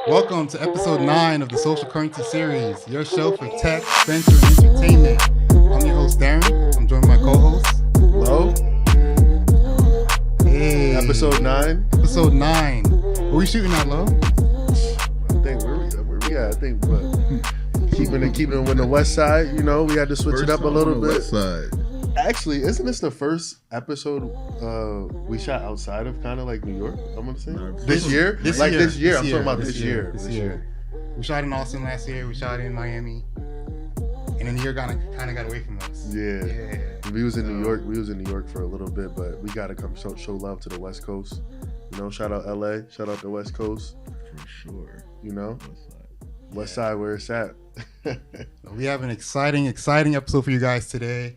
Welcome to episode 9 of the Social Currency Series, your show for tech, venture, and entertainment. I'm your host, Darren. I'm joined by my co-host, Lo. Hey. Episode 9. Episode 9. What we shooting at, Lo? I think where we at? I think keeping it with the West Side. You know, we had to switch it up a little bit. West Side. Actually, isn't this the first episode we shot outside of kind of like New York? I'm gonna say this year. I'm talking about this year. This year. We shot in Austin last year. We shot in Miami, and then the year kind of got away from us. Yeah. We was in New York. We was in New York for a little bit, but we gotta come show love to the West Coast. You know, shout out LA. Shout out the West Coast. For sure. You know, West Side where it's at. We have an exciting episode for you guys today.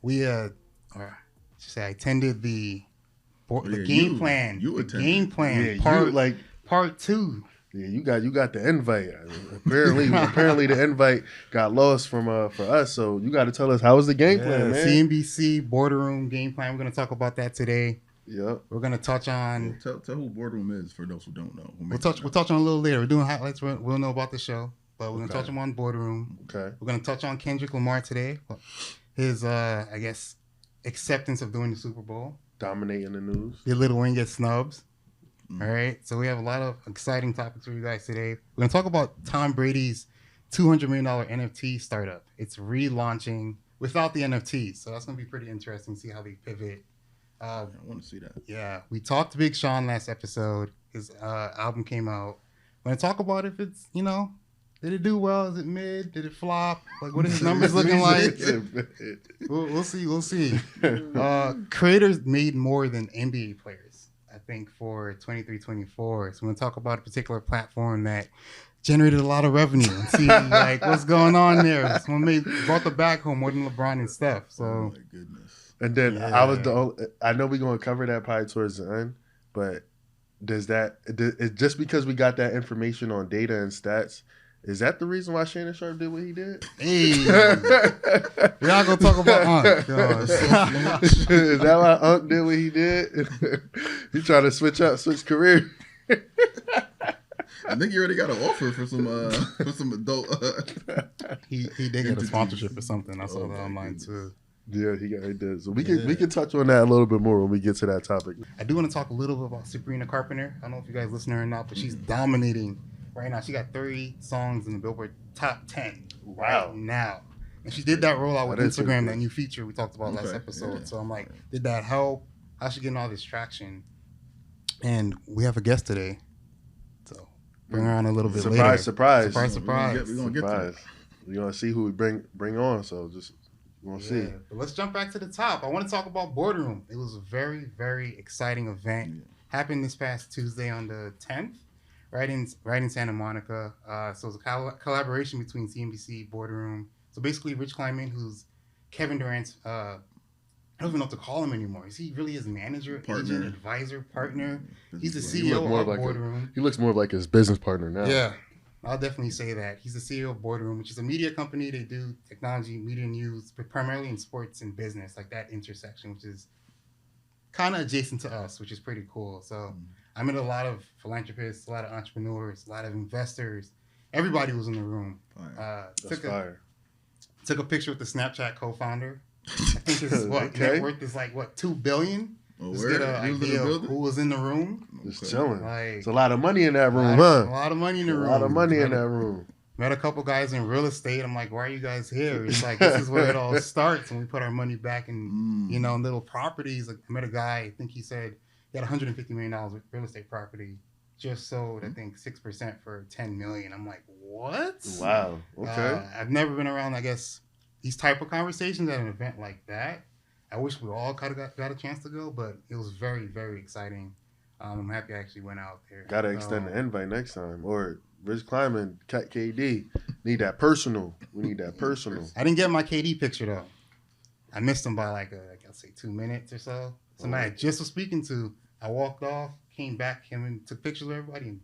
We I attended the game plan. You attended. Game plan part 2. Yeah, you got the invite. Apparently the invite got lost from for us. So you got to tell us, how was the game plan, man? CNBC Boardroom game plan. We're gonna talk about that today. Yep. We're gonna touch on. Tell who Boardroom is for those who don't know. We'll touch on a little later. We're doing highlights. We'll know about the show, but we're gonna touch on Boardroom. Okay. We're gonna touch on Kendrick Lamar today. His I guess acceptance of doing the Super Bowl. Dominating the news. Did Lil Wayne get snubs? All right. So we have a lot of exciting topics for you guys today. We're gonna talk about Tom Brady's $200 million NFT startup. It's relaunching without the NFT, so that's gonna be pretty interesting to see how they pivot. I want to see that. Yeah, we talked to Big Sean last episode. His album came out. We're gonna talk about if it's, did it do well? Is it mid? Did it flop? Like, what are his numbers looking like? We'll see. Creators made more than NBA players, I think, for 23-24. So we're going to talk about a particular platform that generated a lot of revenue and see like what's going on there. Someone brought the bag home more than LeBron and Steph. So, oh my goodness. And then I know we're going to cover that probably towards the end, but just because we got that information on data and stats, is that the reason why Shannon Sharp did what he did? Hey, we're not gonna talk about Unc. Is that why Unc did what he did? He trying to switch career. I think he already got an offer for some adult. He did get a sponsorship or something. I saw that online too. Yeah, he did. So we can touch on that a little bit more when we get to that topic. I do want to talk a little bit about Sabrina Carpenter. I don't know if you guys listen to her or not, but she's dominating right now. She got 30 songs in the Billboard top 10 right now. And she did that rollout with Instagram, that new feature we talked about last episode. Yeah. So I'm like, did that help? How's she getting all this traction? And we have a guest today. So bring her on a little bit later. Surprise. We're going to get to it. We're going to see who we bring on. So just we'll see. But let's jump back to the top. I want to talk about Boardroom. It was a very, very exciting event. Yeah. Happened this past Tuesday on the 10th. Right in Santa Monica. So it's a collaboration between CNBC, Boardroom. So basically, Rich Kleiman, who's Kevin Durant's, I don't even know what to call him anymore. Is he really his manager, agent, advisor, partner? He's the CEO of Boardroom. He looks more like his business partner now. Yeah, I'll definitely say that. He's the CEO of Boardroom, which is a media company. They do technology, media news, but primarily in sports and business, like that intersection, which is kind of adjacent to us, which is pretty cool. So I met a lot of philanthropists, a lot of entrepreneurs, a lot of investors. Everybody was in the room. Took a picture with the Snapchat co-founder. I think his net worth is like $2 billion. Just get an idea of who was in the room. Just chilling. It's a lot of money in that room, A lot of money in the room. A lot of money in that room. Met a couple guys in real estate. I'm like, why are you guys here? It's like, this is where it all starts, and we put our money back in, little properties. Like, I met a guy, I think he said he had $150 million with real estate property, just sold, I think, 6% for $10 million. I'm like, what? Wow. Okay. I've never been around, I guess, these type of conversations at an event like that. I wish we all kind of got a chance to go, but it was very, very exciting. I'm happy I actually went out there. Got to extend the invite next time. Or Rich Kleiman, KD, need that personal. We need that personal. I didn't get my KD picture, though. I missed him by I'll say 2 minutes or so. Somebody I just was speaking to, I walked off, came back, him and took pictures with everybody and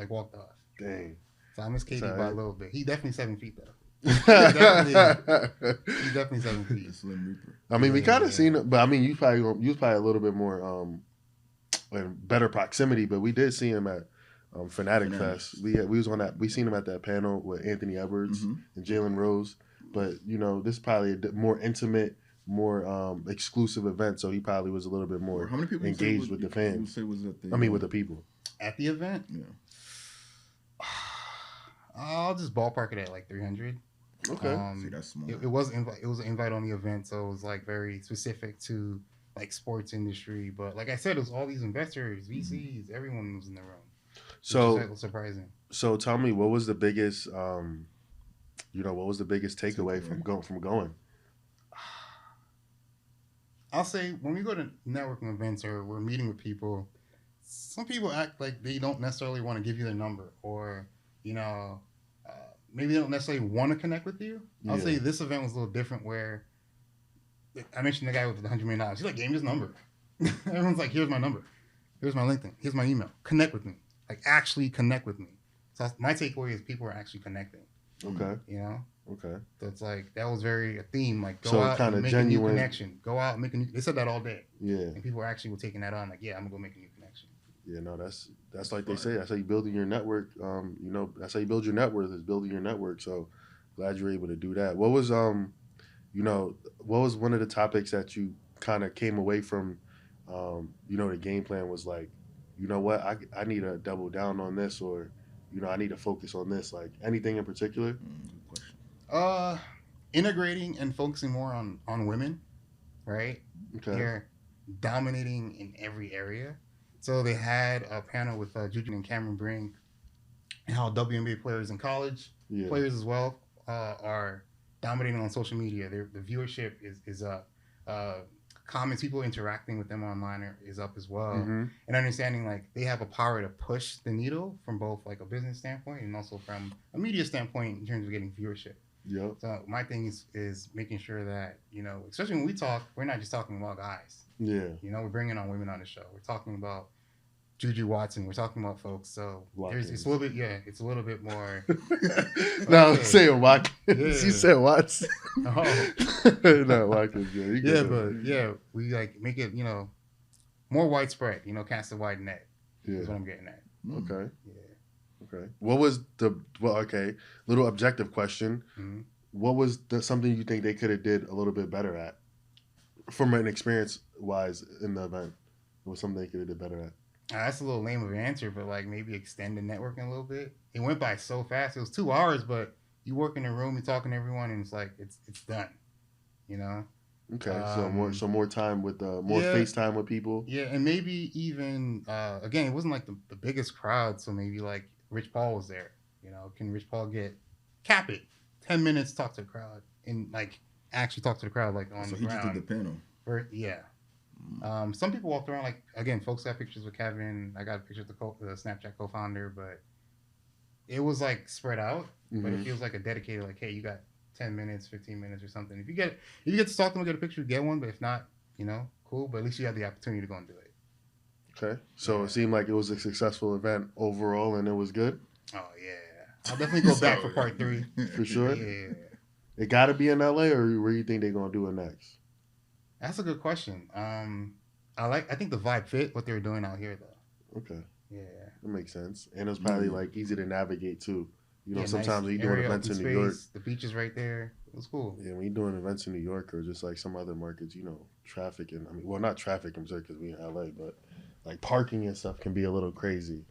walked off. Dang. So I missed KD by a little bit. He definitely 7 feet, though. He's definitely 7 feet. Slim Reaper. I mean, we kind of seen it, but I mean, you was probably a little bit more in better proximity, but we did see him at Fanatic Fest. We was on that. We seen him at that panel with Anthony Edwards and Jalen Rose. But this is probably a more intimate, more exclusive event. So he probably was a little bit more How many people engaged with the fans. Was at the, with the people at the event. Yeah. I'll just ballpark it at like 300. Okay. See, that's small. It was an invite only event, so it was like very specific to like sports industry. But like I said, it was all these investors, VCs, everyone was in the room. So it was surprising. So tell me, what was the biggest, takeaway from going? I'll say when we go to networking events or we're meeting with people, some people act like they don't necessarily want to give you their number, or maybe they don't necessarily want to connect with you. I'll say this event was a little different where I mentioned the guy with the $100 million. He's like, gave me his number. Everyone's like, here's my number. Here's my LinkedIn. Here's my email. Connect with me. Like, actually connect with me. So my takeaway is people are actually connecting. Okay. Okay. So it's like, that was very a theme. Like, go so out and make genuine. a new connection. Go out and make a new. They said that all day. Yeah. And people actually were taking that on. Like, yeah, I'm gonna go make a new connection. Yeah, no, that's like they say. That's how you building your network. That's how you build your net worth, is building your network. So glad you're able to do that. What was what was one of the topics that you kind of came away from? The game plan was like, you know what, I need to double down on this, or I need to focus on this. Like anything in particular? Good question. Integrating and focusing more on women, right? Okay. They're dominating in every area. So they had a panel with Doechii and Cameron Brink, and how WNBA players in college, players as well, are dominating on social media. The viewership is up. Comments, people interacting with them online is up as well. And understanding like they have a power to push the needle from both like a business standpoint and also from a media standpoint in terms of getting viewership. Yep. So my thing is making sure that, especially when we talk, we're not just talking about guys. Yeah. We're bringing on women on the show. We're talking about Juju Watson. We're talking about folks. So it's a little bit more. No, I'm saying Watkins. Yeah. You said Watson. Oh. No, Watkins. We like make it, more widespread. Cast a wide net. Yeah. Is what I'm getting at. Okay. Yeah. Okay. What was little objective question. Mm-hmm. What was something you think they could have did a little bit better at, from an experience wise in the event? What was something they could have did better at? That's a little lame of an answer, but like maybe extend the networking a little bit. It went by so fast. It was 2 hours, but you work in a room, you're talking to everyone, and it's like it's done. Okay, so more time with more FaceTime with people. Yeah, and maybe even again, it wasn't like the biggest crowd, so maybe like Rich Paul was there. Can Rich Paul cap it 10 minutes, talk to the crowd, and like actually talk to the crowd like on the ground. So he just did the panel. Yeah. Some people walked around, like, again, folks got pictures with Kevin. I got pictures of the Snapchat co-founder, but it was like spread out. But it feels like a dedicated, like, hey, you got 10 minutes, 15 minutes or something. If you get to talk to them, get a picture, get one. But if not, cool. But at least you had the opportunity to go and do it. Okay. So it seemed like it was a successful event overall, and it was good? Oh, yeah. I'll definitely go back for part 3. For sure? Yeah. It got to be in LA, or where do you think they're going to do it next? That's a good question. I think the vibe fit what they were doing out here, though. Okay. Yeah. That makes sense. And it was probably like easy to navigate too. Sometimes when nice you're doing events in New York, the beach is right there. It was cool. Yeah, when you're doing events in New York or just like some other markets, traffic and not traffic, I'm sorry, because we in LA, but like parking and stuff can be a little crazy.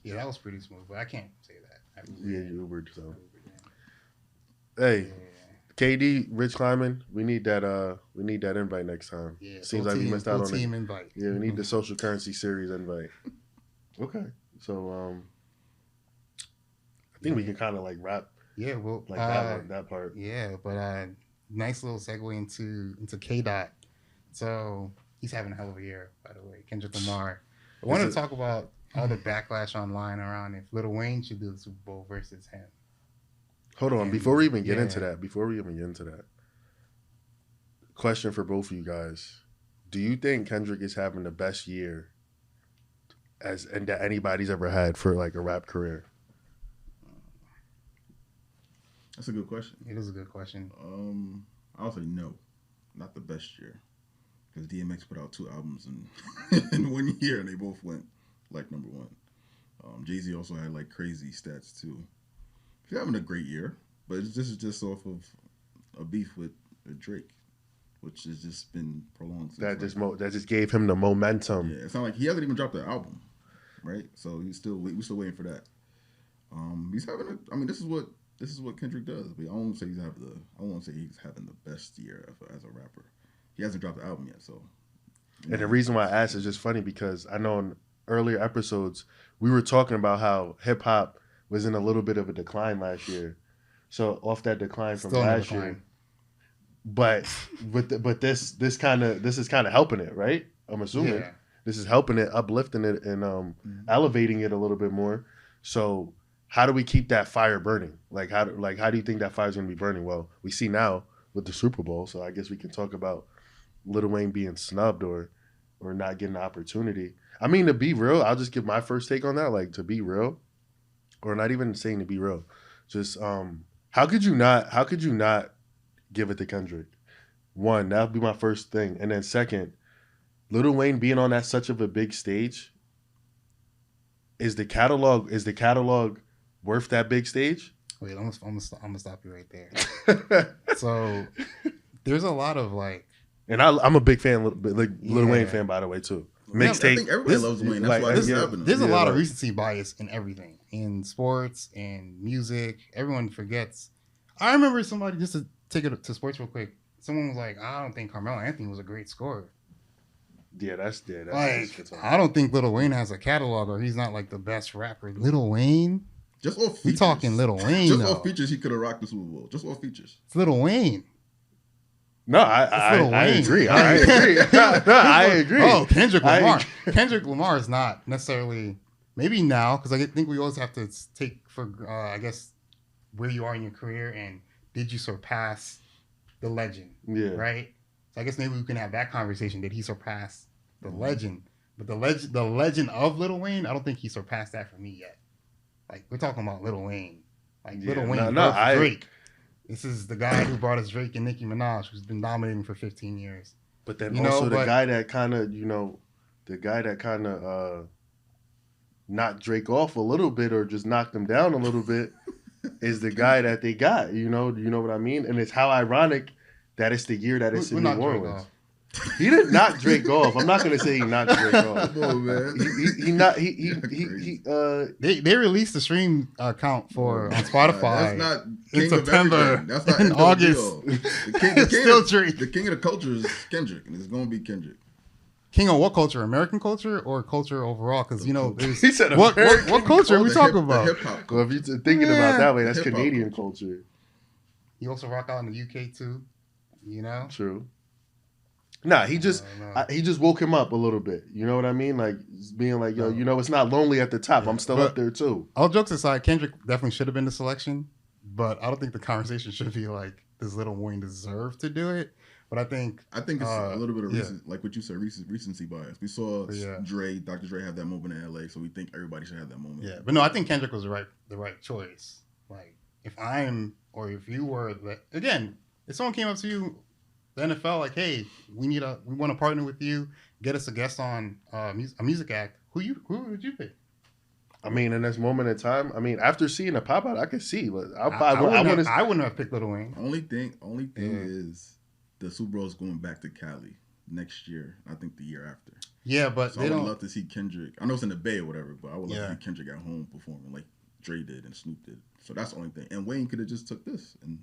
Yeah, that was pretty smooth, but I can't say that. You Ubered, so. Hey. Yeah. KD, Rich Kleiman, we need that invite next time. Yeah, seems like we missed out on team invite. Yeah, we need the Social Currency Series invite. Okay, so I think we can kind of like wrap. Yeah, well, like that part. Yeah, but nice little segue into K-Dot. So he's having a hell of a year, by the way. Kendrick Lamar. I wanted to talk about all the backlash online around if Lil Wayne should do the Super Bowl versus him. Hold on, before we even get into that, question for both of you guys. Do you think Kendrick is having the best year and that anybody's ever had for like a rap career? That's a good question. It is a good question. I'll say no, not the best year, because DMX put out 2 albums in 1 year and they both went like number 1. Jay-Z also had like crazy stats too. He's having a great year, but this is just off of a beef with Drake, which has just been prolonged. That just gave him the momentum. Yeah, it's not like he hasn't even dropped the album, right? So we're still waiting for that. He's having this is what Kendrick does. But I won't say he's having the best year ever as a rapper. He hasn't dropped the album yet, so. And the reason why I asked is just funny because I know in earlier episodes we were talking about how hip hop was in a little bit of a decline last year. So off that decline from last year, but this is kind of helping it, right? I'm assuming this is helping it, uplifting it, and elevating it a little bit more. So how do we keep that fire burning? Like how do you think that fire is going to be burning? Well, we see now with the Super Bowl, so I guess we can talk about Lil Wayne being snubbed or not getting the opportunity. I mean, to be real, I'll just give my first take on that. Like, to be real, or not even saying to be real, just how could you not give it to Kendrick? One, that would be my first thing, and then second, Lil Wayne being on that such of a big stage. Is the catalog worth that big stage? Wait, I'm gonna stop you right there. So there's a lot of like. And I'm a big fan, like Lil Wayne fan, by the way, too. Mixtape. I think everybody loves Wayne. That's why this is happening. There's a lot of recency bias in everything, in sports and music. Everyone forgets. I remember somebody, just to take it to sports real quick. Someone was like, "I don't think Carmelo Anthony was a great scorer." Yeah, that's like, I don't think Lil Wayne has a catalog, or he's not like the best rapper. Lil Wayne. Just off features. We talking Lil Wayne. Just off features, he could have rocked the Super Bowl. Just off features. It's Lil Wayne. No, I agree. I agree. I agree. Oh, Kendrick Lamar. Kendrick Lamar is not necessarily, maybe now, because I think we always have to take for, I guess, where you are in your career and did you surpass the legend? Yeah. Right? So I guess maybe we can have that conversation. Did he surpass the legend? But the legend of Lil Wayne, I don't think he surpassed that for me yet. Like, we're talking about Lil Wayne. Like, Lil Wayne, Drake. This is the guy who brought us Drake and Nicki Minaj, who's been dominating for 15 years. But then the guy that kind of, knocked Drake off a little bit or just knocked him down a little bit is the guy that they got. You know what I mean? And it's how ironic that it's the year that it's in New Orleans. He didn't knock Drake off. I'm not gonna say he knocked Drake off. Come on, man. They released the stream count for on Spotify. That's not in September. That's not in August. The king of the culture is Kendrick, and it's gonna be Kendrick. King of what culture? American culture or culture overall? Because he said what culture are we talking about? Hip-hop. Well, if you're thinking about that way, that's Canadian culture. He also rock out in the UK too. True. Nah, he just woke him up a little bit. You know what I mean? Like being like, yo, it's not lonely at the top. I'm still up there too. All jokes aside, Kendrick definitely should have been the selection, but I don't think the conversation should be like, does Lil Wayne deserve to do it? But I think it's a little bit of like what you said, recency bias. We saw Dr. Dre have that moment in LA, so we think everybody should have that moment. Yeah, but no, I think Kendrick was the right choice. Like if you were, again, if someone came up to you, the NFL, like, hey, we want to partner with you, get us a guest on a music act. Who would you pick? I mean, in this moment in time, after seeing a pop out, I could see. I wouldn't have picked Lil Wayne. Only thing is the Super Bowl is going back to Cali next year. I think the year after. Yeah, but so I would love to see Kendrick. I know it's in the Bay or whatever, but I would love to see Kendrick at home performing like Dre did and Snoop did. So that's the only thing. And Wayne could have just took this, and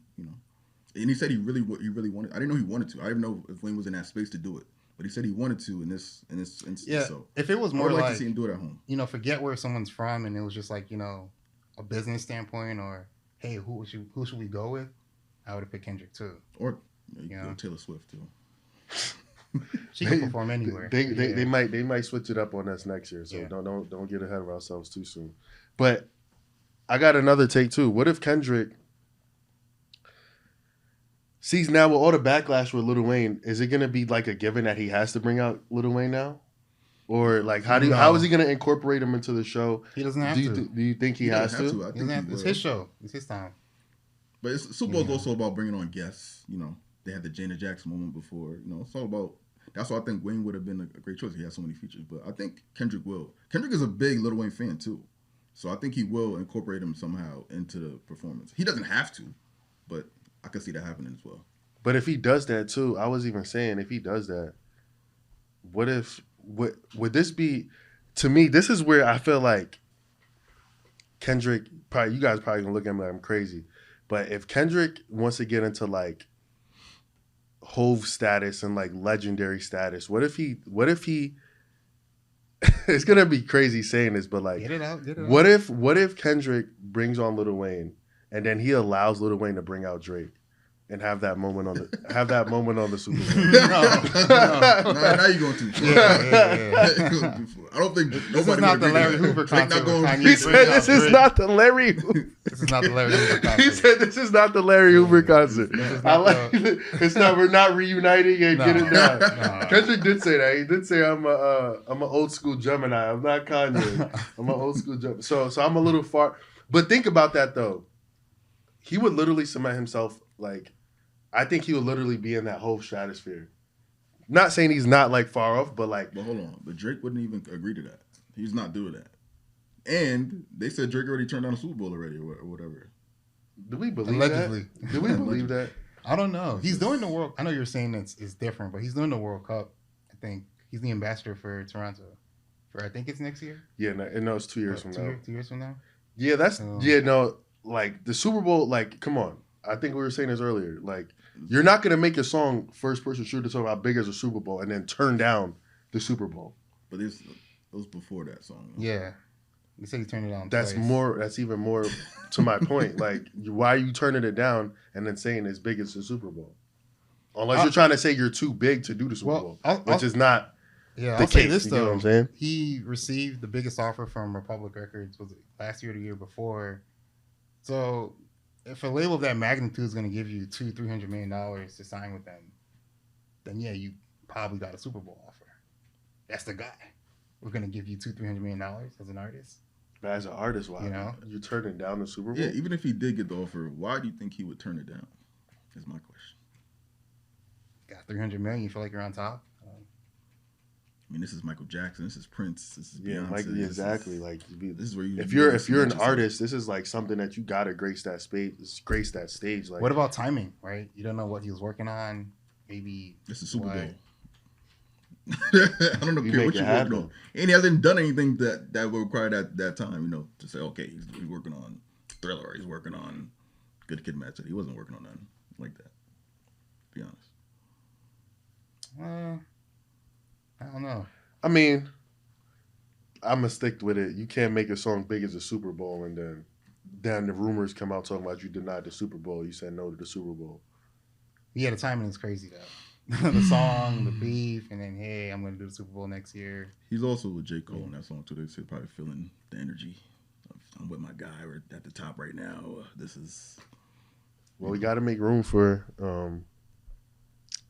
and he said he really wanted. I didn't know he wanted to. I didn't know if Wayne was in that space to do it, but he said he wanted to in this instance. Yeah. So if it was more I would like to see him do it at home. Forget where someone's from, and it was just like a business standpoint, or hey, who should we go with? I would have picked Kendrick too. Or go Taylor Swift too. She can perform anywhere. They might switch it up on us next year. So don't get ahead of ourselves too soon. But I got another take too. What if Kendrick sees now with all the backlash with Lil Wayne? Is it gonna be like a given that he has to bring out Lil Wayne now, or like how is he gonna incorporate him into the show? He doesn't have to. Do you think he has to? I think it's his show. It's his time. But Super Bowl is also about bringing on guests. They had the Janet Jackson moment before. It's all about. That's why I think Wayne would have been a great choice. He has so many features. But I think Kendrick will. Kendrick is a big Lil Wayne fan too. So I think he will incorporate him somehow into the performance. He doesn't have to, but I could see that happening as well. But if he does that too, I was even saying if he does that, would this be, to me, this is where I feel like Kendrick, probably you guys probably gonna look at me like I'm crazy, but if Kendrick wants to get into like Hove status and like legendary status, what if he it's gonna be crazy saying this, but like get it out. What if Kendrick brings on Lil Wayne and then he allows Lil Wayne to bring out Drake and have that moment on the Super Bowl? No, now you're going too far. Yeah. I don't think this is not the Larry Hoover concert. He said this is not the Larry. This is not the Larry Hoover concert. He said this is not the Larry Hoover concert. It's not. We're not reuniting and getting down. Kendrick did say that. He did say I'm an old school Gemini. I'm not Kanye. I'm an old school Gemini. So I'm a little far. But think about that though. He would literally cement himself like. I think he would literally be in that whole stratosphere. Not saying he's not like far off, but like. But hold on, but Drake wouldn't even agree to that. He's not doing that. And they said Drake already turned down the Super Bowl already, or whatever. Do we believe Allegedly. that? Do we believe that? I don't know. He's doing the World. I know you're saying it's different, but he's doing the World Cup. I think he's the ambassador for Toronto. I think it's next year. Yeah, no, it's 2 years from now. 2 years from now. Yeah, like the Super Bowl. Like, come on. I think we were saying this earlier. Like, you're not gonna make a song first person shooter song how big is a Super Bowl and then turn down the Super Bowl. But it was before that song. Yeah, you said you turned it down. That's twice. more. That's even more to my point. Like, why are you turning it down and then saying as big as the Super Bowl? Unless you're trying to say you're too big to do the Super Bowl, which is not. Yeah, the I'll say case, this you though. know what I'm saying? He received the biggest offer from Republic Records. Was it last year or the year before? So, if a label of that magnitude is going to give you $200-300 million to sign with them, then yeah, you probably got a Super Bowl offer. That's the guy. We're going to give you $200-300 million as an artist. But as an artist, why you turning down the Super Bowl? Yeah, even if he did get the offer, why do you think he would turn it down? Is my question. Got $300 million. You feel like you're on top? I mean, this is Michael Jackson. This is Prince. This is Beyonce. Exactly. This is where you. If you're an artist, this is like something that you gotta grace that stage. Like, what about timing? Right? You don't know what he was working on. Maybe this is Super Bowl. I don't know what you're working on, and he hasn't done anything that would require that time. You know, to say okay, he's working on Thriller. He's working on Good Kid, Mad City. He wasn't working on nothing like that. To be honest. I don't know. I mean, I'm gonna stick with it. You can't make a song big as a Super Bowl and then the rumors come out talking about you denied the Super Bowl. You said no to the Super Bowl. Yeah, the timing is crazy though. The song, the beef, and then hey, I'm gonna do the Super Bowl next year. He's also with J. Cole in that song too. They're probably feeling the energy. I'm with my guy. We're at the top right now. This is. Well, we got to make room for.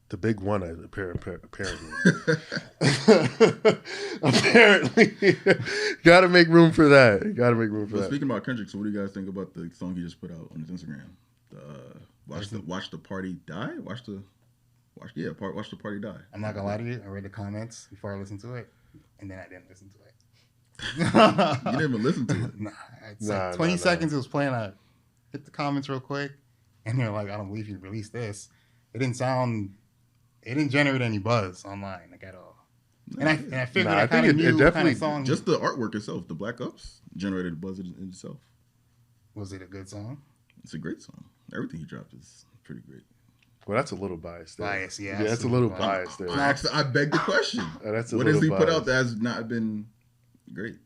The big one, apparently. Apparently. Got to make room for that. Speaking about Kendrick, so what do you guys think about the song he just put out on his Instagram? Watch the party die? Watch the party die. I'm not going to lie to you. I read the comments before I listened to it, and then I didn't listen to it. You didn't even listen to it? Nah, 20 seconds it was playing. I hit the comments real quick, and they're like, I don't believe you released this. It didn't generate any buzz online, like at all. And I figured I kind of knew what kind of song. Just the artwork itself, the Black Ups, generated buzz in itself. Was it a good song? It's a great song. Everything he dropped is pretty great. Well, that's a little biased there. Yeah, that's a little biased there. I beg the question. What has he put out that has not been great?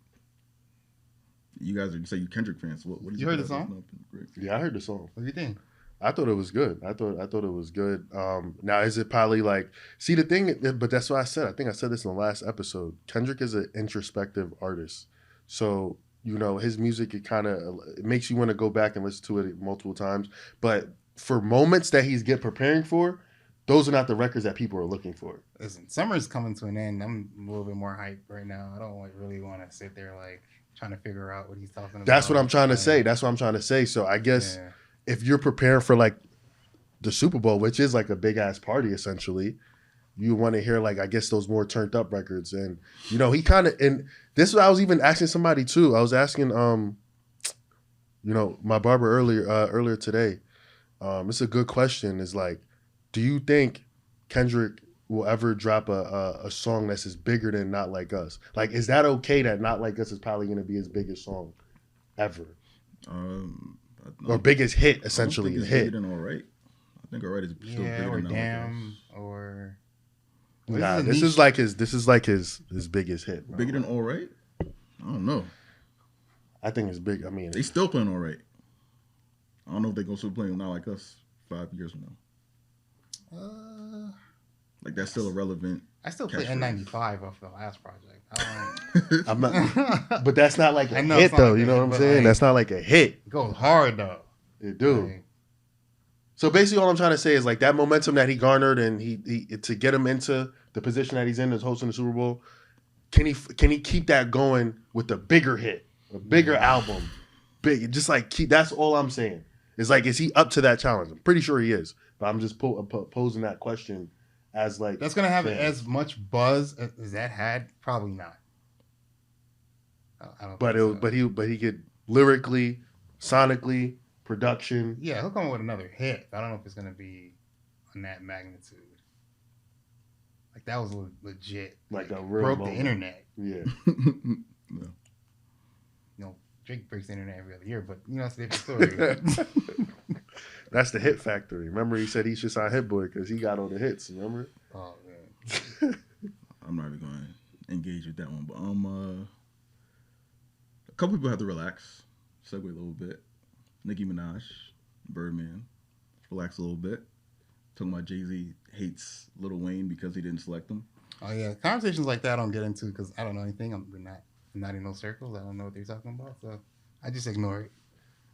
You guys say you Kendrick fans. What did you heard the song? Yeah, I heard the song. What do you think? I thought it was good. I thought it was good. Now, is it probably like... See, the thing... But that's what I said. I think I said this in the last episode. Kendrick is an introspective artist. So, you know, his music, it makes you want to go back and listen to it multiple times. But for moments that he's preparing for, those are not the records that people are looking for. Listen, summer's coming to an end. I'm a little bit more hyped right now. I don't really want to sit there like trying to figure out what he's talking about. That's what I'm trying to say. So I guess... Yeah. If you're preparing for like the Super Bowl, which is like a big ass party essentially, you want to hear like I guess those more turned up records, and you know he kind of, and this is what I was even asking somebody too. I was asking you know, my barber earlier today. It's a good question. Is like, do you think Kendrick will ever drop a song that's as bigger than Not Like Us? Like, is that okay that Not Like Us is probably going to be his biggest song ever? Or biggest hit, essentially. I don't think it's bigger than All Right. I think All Right is still bigger or than Damn, or... Nah, this is like his biggest hit. Bro. Bigger than All Right? I don't know. I think it's big. I mean, they still playing All Right. I don't know if they go still playing Not Like Us 5 years from now. Like that's still irrelevant. I still play N95 off the last project. I'm not, but that's not like a hit though. Like you know what I'm saying? Like, that's not like a hit. It goes hard though. It do. Like, so basically, all I'm trying to say is like that momentum that he garnered, and he to get him into the position that he's in as hosting the Super Bowl. Can he keep that going with a bigger hit, a bigger album, big? Just like that's all I'm saying. It's like, is he up to that challenge? I'm pretty sure he is, but I'm just posing that question as like that's gonna have as much buzz as that had. Probably not. I don't. But he could lyrically, sonically. Production. Yeah, he'll come with another hit. I don't know if it's going to be on that magnitude. Like, that was legit. Like a real broke moment. The internet. Yeah. You know, Drake breaks the internet every other year, but, you know, it's a different story. That's the hit factory. Remember, he said he should sign Hit Boy because he got all the hits. Remember? Oh, man. I'm not even going to engage with that one, but a couple people have to relax, segue a little bit. Nicki Minaj, Birdman, relax a little bit. Talking about Jay-Z hates Lil Wayne because he didn't select him. Oh yeah, conversations like that I don't get into because I don't know anything. I'm not in those circles. I don't know what they're talking about, so I just ignore it.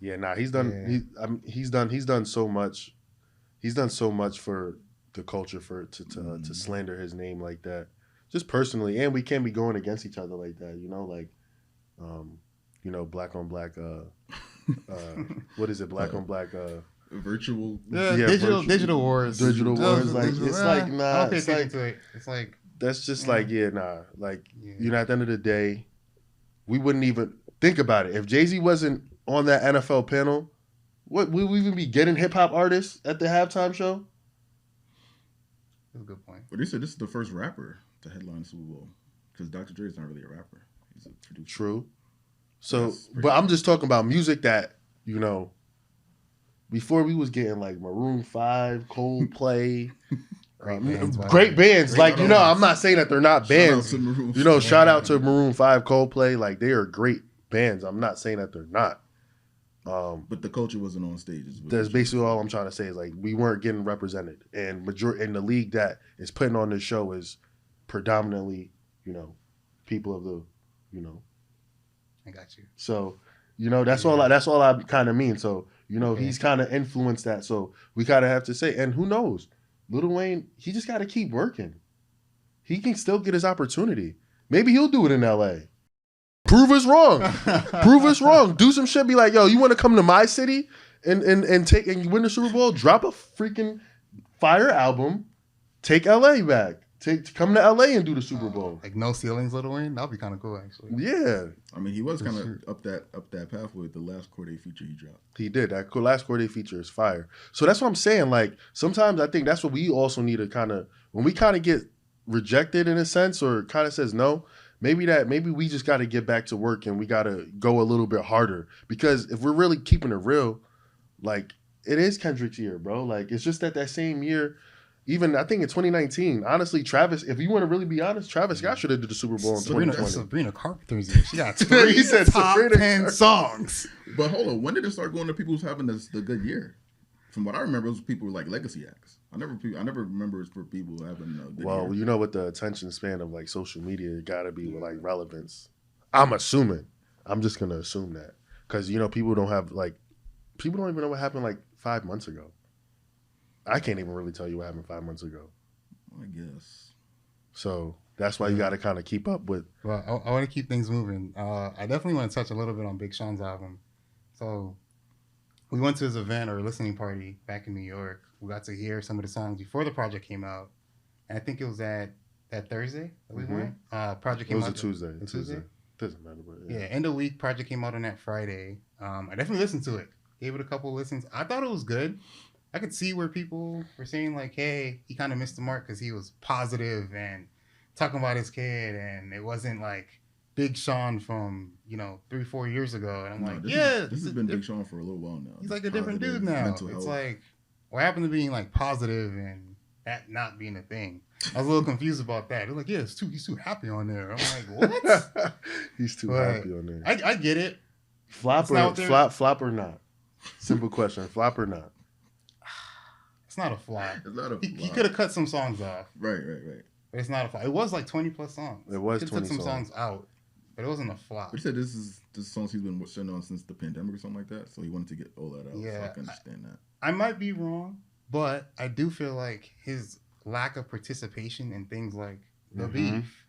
Yeah, nah, he's done. Yeah. He's done so much. He's done so much for the culture to slander his name like that, just personally, and we can't be going against each other like that. You know, like, you know, black on black. What is it? Black on black. Virtual. Digital wars. Digital wars. Like it's like nah. I don't pay it's attention like, to it. It's like that's just like nah. Like you know, at the end of the day, we wouldn't even think about it if Jay-Z wasn't on that NFL panel. What would we even be getting hip hop artists at the halftime show? That's a good point. But they said this is the first rapper to headline the Super Bowl because Dr. Dre is not really a rapper. He's a producer. True. So, but I'm just talking about music that, you know, before we was getting like Maroon 5, Coldplay, great bands. Like, you know, I'm not saying that they're not bands. You know, shout out to Maroon 5, Coldplay. Like, they are great bands. I'm not saying that they're not. But the culture wasn't on stage. That's basically all I'm trying to say is like we weren't getting represented. And in the league that is putting on this show is predominantly, you know, people of the, you know, I got you. So, you know, that's all I kind of mean. So, you know, he's kind of influenced that. So we kind of have to say, and who knows, Lil Wayne, he just got to keep working. He can still get his opportunity. Maybe he'll do it in LA. Prove us wrong. Prove us wrong. Do some shit. Be like, yo, you want to come to my city and you win the Super Bowl? Drop a freaking fire album. Take LA back. Come to LA and do the Super Bowl. Like No Ceilings, Lil Wayne? That'd be kind of cool, actually. Yeah. I mean, he was kind of up that pathway with the last Corday feature he dropped. He did. That last Corday feature is fire. So that's what I'm saying. Like, sometimes I think that's what we also need to kind of, when we kind of get rejected in a sense or kind of says no, maybe we just got to get back to work and we got to go a little bit harder. Because if we're really keeping it real, like, it is Kendrick's year, bro. Like, it's just that same year. Even I think in 2019, honestly, Travis, if you want to really be honest, Travis Scott should have did the Super Bowl in 2020. Sabrina Carpenter's year. She got three he said top 10 songs. But hold on, when did it start going to people who's having the good year? From what I remember, it was people like legacy acts. I never remember it's for people having a good year. You know, with the attention span of like social media, it got to be with like relevance. I'm assuming. I'm just gonna assume that because you know people don't even know what happened like 5 months ago. I can't even really tell you what happened 5 months ago. I guess. So that's why you got to kind of keep up with. Well, I want to keep things moving. I definitely want to touch a little bit on Big Sean's album. So we went to his event or listening party back in New York. We got to hear some of the songs before the project came out. And I think it was that Thursday that we went. Project came out. It was a Tuesday. Tuesday. Doesn't matter, but yeah. End of week. Project came out on that Friday. I definitely listened to it. Gave it a couple listens. I thought it was good. I could see where people were saying like, "Hey, he kind of missed the mark because he was positive and talking about his kid, and it wasn't like Big Sean from 3-4 years ago." And I'm this has been Big Sean for a little while now. He's like a different dude now. It's like, what happened to being like positive and that not being a thing? I was a little confused about that. They're like, yeah, he's too happy on there. I'm like, what? He's too happy on there. I get it. Flop or not? Simple question. Flop or not? It's not a flop. It's not a flop. He could have cut some songs off. Right. But it's not a flop. It was like 20 plus songs. It was 20 took some songs out, but it wasn't a flop. But he said this is songs he's been sitting on since the pandemic or something like that. So he wanted to get all that out. Yeah, so I can understand that. I might be wrong, but I do feel like his lack of participation in things like the beef,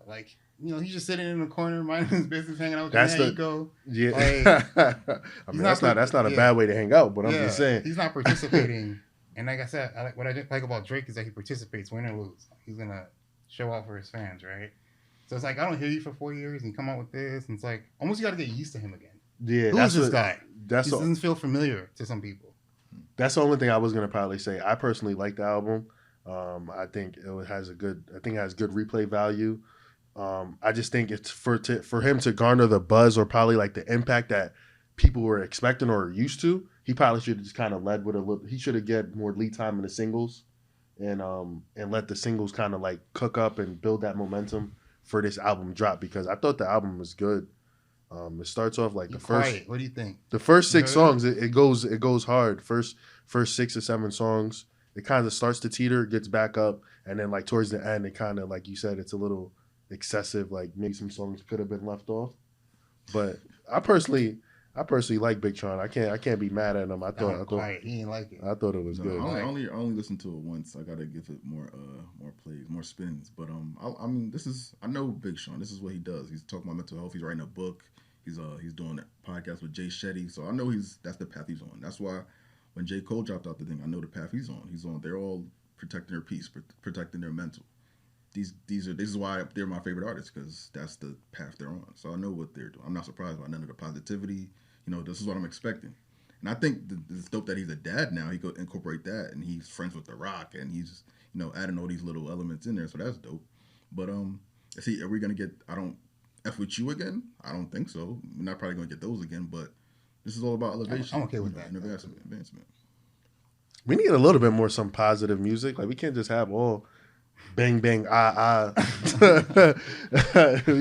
like he's just sitting in the corner minding his business, hanging out with Mexico. Yeah, like, I mean that's not a bad way to hang out, but I'm just saying he's not participating. And like I said, what I like about Drake is that he participates, win or lose. He's gonna show out for his fans, right? So it's like, I don't hear you for 4 years and you come out with this, and it's like almost you got to get used to him again. Yeah, who's this guy? He doesn't feel familiar to some people. That's the only thing I was gonna probably say. I personally like the album. I think it has good replay value. I just think it's for him to garner the buzz or probably like the impact that people were expecting or used to. He probably should have just kind of led with a little. He should have get more lead time in the singles, and let the singles kind of like cook up and build that momentum for this album drop, because I thought the album was good. It starts off like first. What do you think? The first 6 songs, it goes hard. First 6 or 7 songs, it kind of starts to teeter, gets back up, and then like towards the end, it kind of like you said, it's a little excessive. Like maybe some songs could have been left off, but I personally like Big Sean. I can't be mad at him. I thought he didn't like it. I thought it was good. I only listened to it once. I gotta give it more plays, more spins. But I mean, I know Big Sean. This is what he does. He's talking about mental health. He's writing a book. He's doing a podcast with Jay Shetty. So I know that's the path he's on. That's why when J. Cole dropped out the thing, I know the path he's on. They're all protecting their peace, protecting their mental. This is why they're my favorite artists, because that's the path they're on. So I know what they're doing. I'm not surprised by none of the positivity. This is what I'm expecting. And I think it's dope that he's a dad now. He could incorporate that, and he's friends with The Rock, and he's adding all these little elements in there. So that's dope. But are we gonna get? I don't F with you again? I don't think so. We're not probably gonna get those again. But this is all about elevation. I'm okay with that. And advancement. We need a little bit more some positive music. Like we can't just have all bang bang we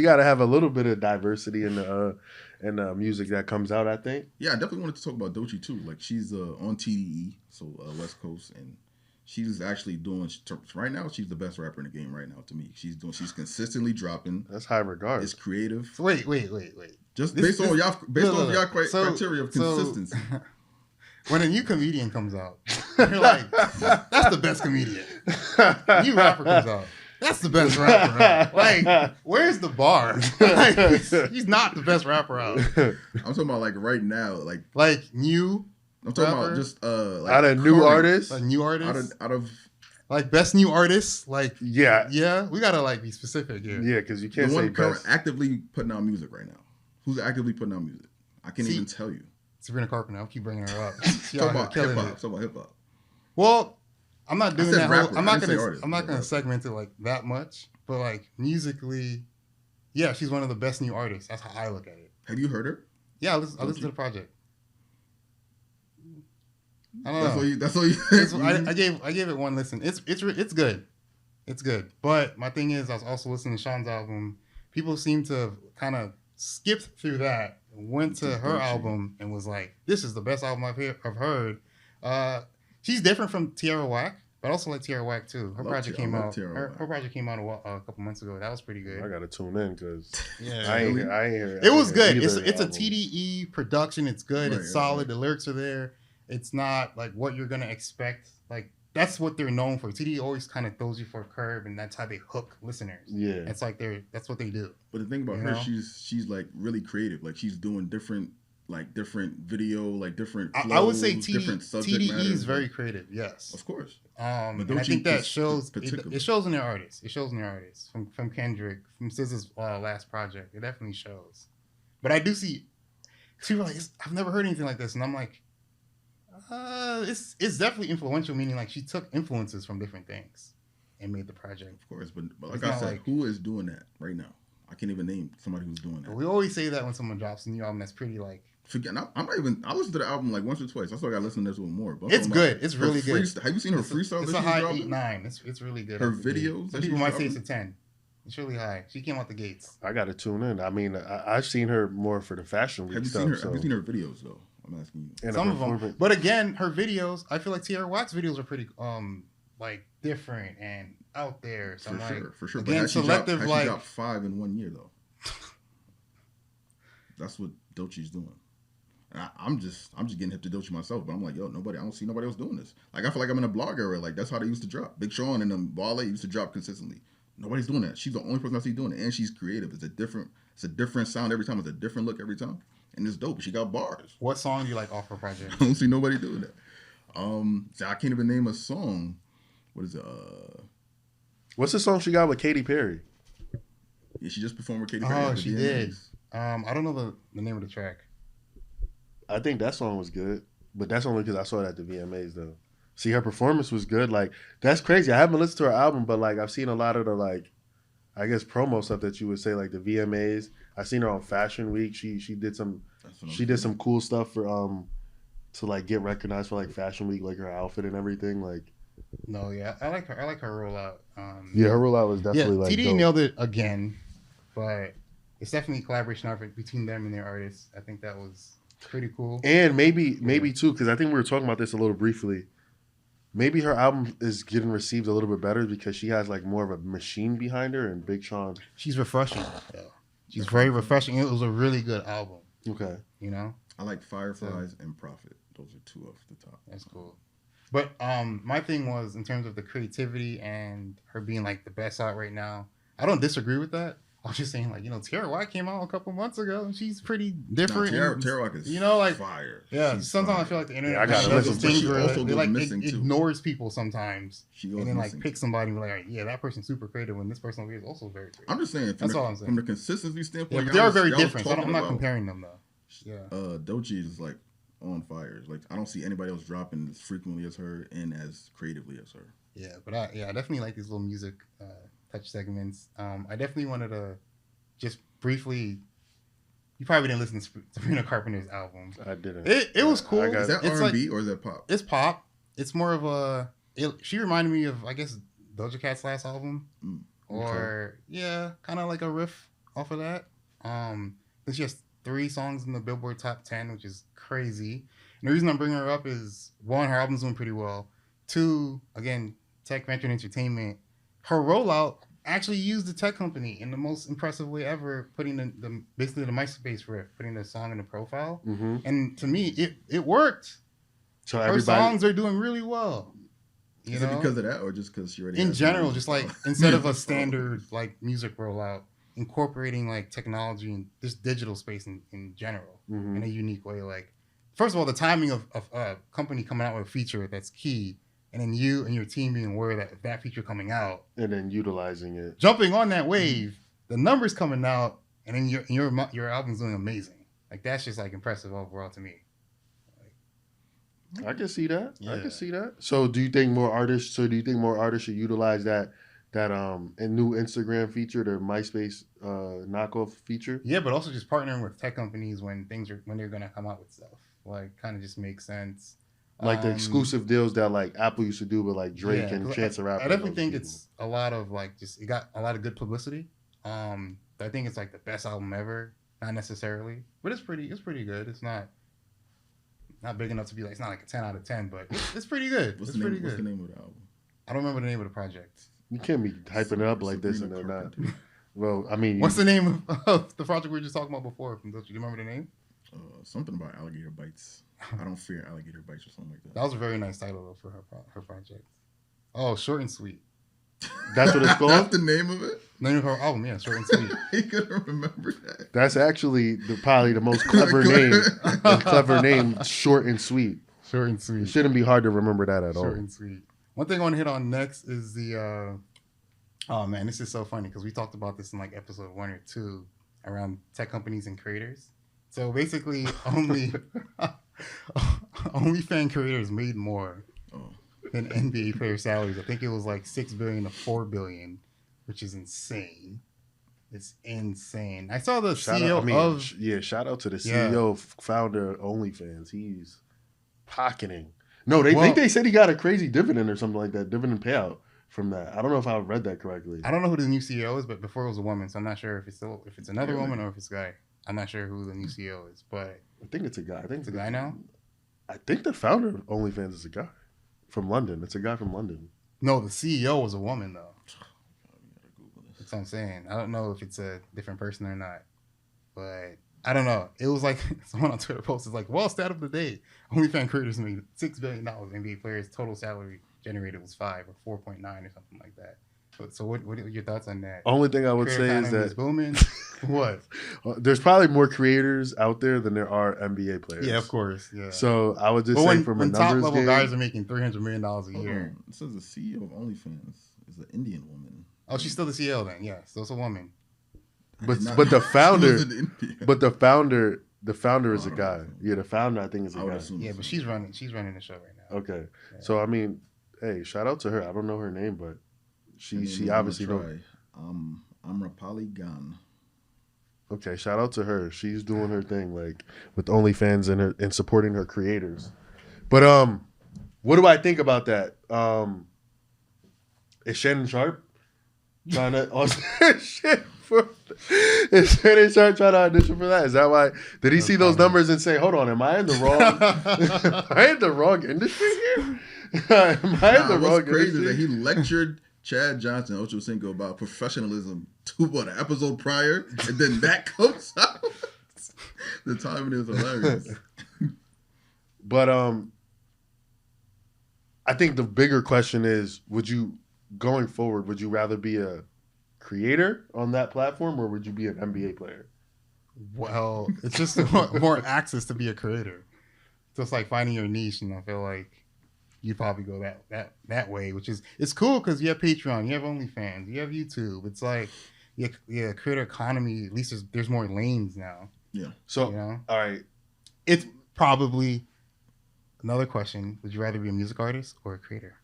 gotta have a little bit of diversity in the music that comes out, I think. Yeah, I definitely wanted to talk about Doechii too. Like she's on TDE, so West Coast, and she's actually doing right now. She's the best rapper in the game right now to me. She's consistently dropping. That's high regard. It's creative. So wait. Just based on y'all criteria of consistency. When a new comedian comes out, you're like, that's the best comedian. New rapper comes out, that's the best rapper. Like, where's the bar? Like, he's not the best rapper out. I'm talking about like right now, like new. I'm talking about just like out of new artists, like new artists, out of like best new artists. Like yeah, we gotta like be specific here. Yeah, because you can't say best. Actively putting out music right now. Who's actively putting out music? I can't even tell you. Sabrina Carpenter. I'll keep bringing her up. Talk about hip hop. Well, I'm not doing that. I'm not gonna artist. Segment it like that much, but like musically, yeah, she's one of the best new artists. That's how I look at it. Have you heard her? Yeah, I listened to the project. I don't know. That's all you. I gave it one listen. It's good. It's good. But my thing is, I was also listening to Sean's album. People seem to have kind of skipped through that, went to her album, and was like, "This is the best album I've heard." She's different from Tierra Whack, but I also like Tierra Whack too. Her project came out. Her project came out a couple months ago. That was pretty good. I gotta tune in because yeah, I ain't hear it. It was good. It's a TDE production. It's good. It's solid. The lyrics are there. It's not like what you're gonna expect. Like that's what they're known for. TDE always kind of throws you for a curve, and that's how they hook listeners. Yeah, it's like that's what they do. But the thing about her, she's like really creative. Like she's doing different like different video, like different flows, I would say different subject TDE matters. is very creative. Yes, of course. And I think that shows. It shows in their artists. It shows in their artists from Kendrick, from SZA's last project. It definitely shows. But I do see people like I've never heard anything like this, and I'm like, it's definitely influential. Meaning like she took influences from different things and made the project. Of course, but like I said, who is doing that right now? I can't even name somebody who's doing that. We always say that when someone drops a new album that's pretty like. Forget. I'm not even. I listened to the album like once or twice. I still got to listen to this one more. But it's good. It's really good. Have you seen her freestyle? It's a high 8-9. It's really good. Her videos. Some people might say it's a 10. It's really high. She came out the gates. I got to tune in. I mean, I've seen her more for the fashion week stuff. Have you seen her videos though? I'm asking you. And some of them. But again, her videos. I feel like Tierra Whack's videos are pretty like different and out there. So for sure. Again, selective like. She dropped 5 in 1 year though. That's what Doechii's doing. And I'm just getting hip to Doechii myself, but I'm like, yo, I don't see nobody else doing this. Like, I feel like I'm in a blog era. Like, that's how they used to drop. Big Sean and them Wale used to drop consistently. Nobody's doing that. She's the only person I see doing it, and she's creative. It's a different sound every time. It's a different look every time, and it's dope. She got bars. What song do you like off her project? I don't see nobody doing that. So I can't even name a song. What is it? What's the song she got with Katy Perry? Yeah, she just performed with Katy Perry. Oh, she did. I don't know the name of the track. I think that song was good, but that's only because I saw it at the VMAs though. See, her performance was good. Like, that's crazy. I haven't listened to her album, but like I've seen a lot of the like, I guess promo stuff that you would say, like the VMAs. I seen her on Fashion Week. She did some cool stuff for to like get recognized for like Fashion Week, like her outfit and everything. Like, no, yeah, I like her rollout. Yeah, her rollout was definitely like TD nailed it again, but it's definitely a collaboration effort between them and their artists. I think that was pretty cool. And maybe too, because I think we were talking about this a little briefly. Maybe her album is getting received a little bit better because she has like more of a machine behind her, and Big Sean. She's refreshing. Yeah. She's very refreshing. It was a really good album. Okay. You know? I like Fireflies and Prophet. Those are two off the top. That's cool. But my thing was in terms of the creativity and her being like the best out right now. I don't disagree with that. I was just saying, like, Tierra Whack came out a couple months ago, and she's pretty different. Tierra Whack is fire. Yeah, she's sometimes fire. I feel like the internet does this thing where it like too. ignores people sometimes, and then like picks somebody and be like, all right, yeah, that person's super creative, when this person over here is also very creative. I'm just saying, that's all I'm saying. From the consistency standpoint, yeah, they are very different. So I'm not comparing them though. Yeah, Doechii is like on fire. Like, I don't see anybody else dropping as frequently as her and as creatively as her. Yeah, but I definitely like these little music touch segments. I definitely wanted to just briefly. You probably didn't listen to Sabrina Carpenter's album. I didn't. It was cool. Is that R&B or is that pop? It's pop. It's more of a. She reminded me of, I guess, Doja Cat's last album, or kind of like a riff off of that. Then she has 3 songs in the Billboard Top 10, which is crazy. And the reason I'm bringing her up is 1, her album's doing pretty well. 2, again, tech, venture, and entertainment. Her rollout actually used the tech company in the most impressive way ever, putting basically the MySpace riff, putting the song in the profile. Mm-hmm. And to me, it worked. So her songs are doing really well. Is it because of that, or just because she already? In general, just like instead of a standard like music rollout, incorporating like technology and this digital space in general in a unique way. Like, first of all, the timing of a company coming out with a feature that's key. And then you and your team being aware that feature coming out, and then utilizing it, jumping on that wave, the numbers coming out, and then your album's doing amazing. Like, that's just like impressive overall to me. Like, I can see that. Yeah. I can see that. So, do you think more artists should utilize that new Instagram feature, the MySpace knockoff feature? Yeah, but also just partnering with tech companies when they're gonna come out with stuff. Like, kind of just makes sense. Like the exclusive deals that like Apple used to do with like Drake and Chance the Rapper. I definitely think it's a lot of like it got a lot of good publicity. I think it's like the best album ever. Not necessarily, but it's pretty good. It's not big enough to be like, it's not like a 10 out of 10, but it's pretty good. What's the name of the album? I don't remember the name of the project. You can't be hyping it up like this and they're not. Well, I mean, what's the name of the project we were just talking about before? Do you remember the name? Something about alligator bites. I don't fear alligator bites or something like that. That was a very nice title though for her project. Oh, short and sweet. That's what it's called? That's the name of it? Name of her album, yeah, Short and Sweet. He couldn't remember that. That's actually probably the most clever name. The clever name, Short and Sweet. Short and Sweet. It shouldn't be hard to remember that at all. Short and sweet. One thing I want to hit on next is the oh man, this is so funny because we talked about this in like episode 1 or 2 around tech companies and creators. So basically OnlyFans creators made more than NBA player salaries. I think it was like $6 billion to $4 billion, which is insane. It's insane. I saw the shout out to the CEO, founder of OnlyFans. He's pocketing. No, they think they said he got a crazy dividend or something like that, dividend payout from that. I don't know if I read that correctly. I don't know who the new CEO is, but before it was a woman, so I'm not sure if it's another woman or if it's a guy. I'm not sure who the new CEO is, but I think it's a guy. I think it's a guy now. I think the founder of OnlyFans is a guy from London. It's a guy from London. No, the CEO was a woman though. That's what I'm saying. I don't know if it's a different person or not, but I don't know. It was like someone on Twitter posted like, well, stat of the day, OnlyFans creators made $6 billion. NBA players' total salary generated was 5 or 4.9 or something like that. So what are your thoughts on that? Only thing I would say is that booming. What? There's probably more creators out there than there are NBA players. Yeah, of course. Yeah. So I would just say from a numbers top level game, guys are making $300 million a year. It says the CEO of OnlyFans is an Indian woman. Oh, she's still the CEO then. Yeah, still a woman. But the founder is a guy. Yeah, the founder I think is a guy. Yeah, but she's running the show right now. Okay, yeah. So I mean, hey, shout out to her. I don't know her name, but she obviously knows. Amrapali Khan. Okay, shout out to her. She's doing her thing, like with OnlyFans and supporting her creators. But what do I think about that? Is Shannon Sharp trying to shit for? Is Shannon Sharp trying to audition for that? Is that why? Did he see those numbers and say, "Hold on, am I in the wrong? Am I in the wrong industry here? Am I in the wrong what's crazy industry?" is that he lectured Chad Johnson, Ocho Cinco, about professionalism an episode prior, and then that comes out. The timing is hilarious. But I think the bigger question is, going forward, would you rather be a creator on that platform or would you be an NBA player? Well, it's just more access to be a creator. So it's like finding your niche, and I feel like you probably go that way, which is it's cool because you have Patreon, you have OnlyFans, you have YouTube. It's like creator economy. At least there's more lanes now. Yeah. So all right, it's probably another question. Would you rather be a music artist or a creator?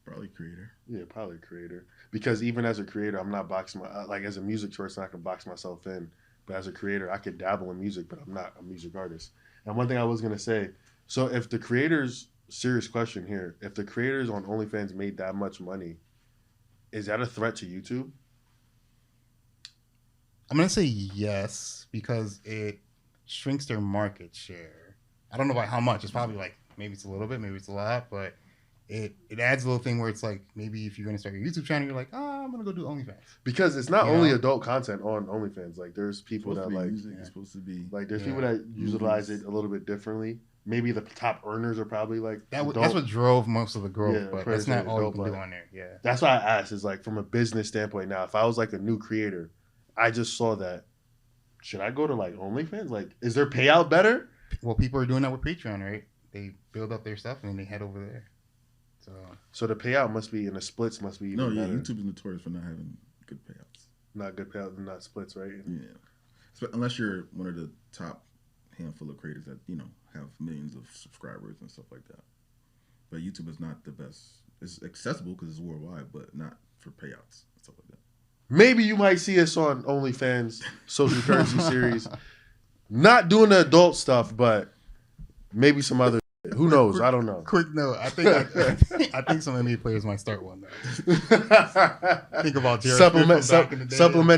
Probably creator. Yeah, probably creator. Because even as a creator, I'm not boxing as a music person, I can box myself in. But as a creator, I could dabble in music, but I'm not a music artist. And one thing I was gonna say, so if the creators, serious question here, if the creators on OnlyFans made that much money, is that a threat to YouTube? I'm gonna say yes, because it shrinks their market share. I don't know by how much. It's probably like maybe it's a little bit, maybe it's a lot, but it adds a little thing where it's like maybe if you're gonna start your YouTube channel, you're like, I'm gonna go do OnlyFans. Because it's not only adult content on OnlyFans. Like there's people that like it's supposed to be like there's people that utilize it a little bit differently. Maybe the top earners are probably like that's what drove most of the growth, but that's not all you can do on there. Yeah, that's why I asked. Is like from a business standpoint. Now, if I was like a new creator, I just saw that. Should I go to like OnlyFans? Like, is their payout better? Well, people are doing that with Patreon, right? They build up their stuff and then they head over there. So the payout must be, and the splits must be even better. YouTube is notorious for not having good payouts. Not good payouts and not splits, right? Yeah. So, unless you're one of the top handful of creators that, have millions of subscribers and stuff like that. But YouTube is not the best. It's accessible because it's worldwide, but not for payouts and stuff like that. Maybe you might see us on OnlyFans Social Currency Series. Not doing the adult stuff, but maybe some other. Who knows? I don't know. Quick note. I think some NBA players might start one though. Think about Jared supplement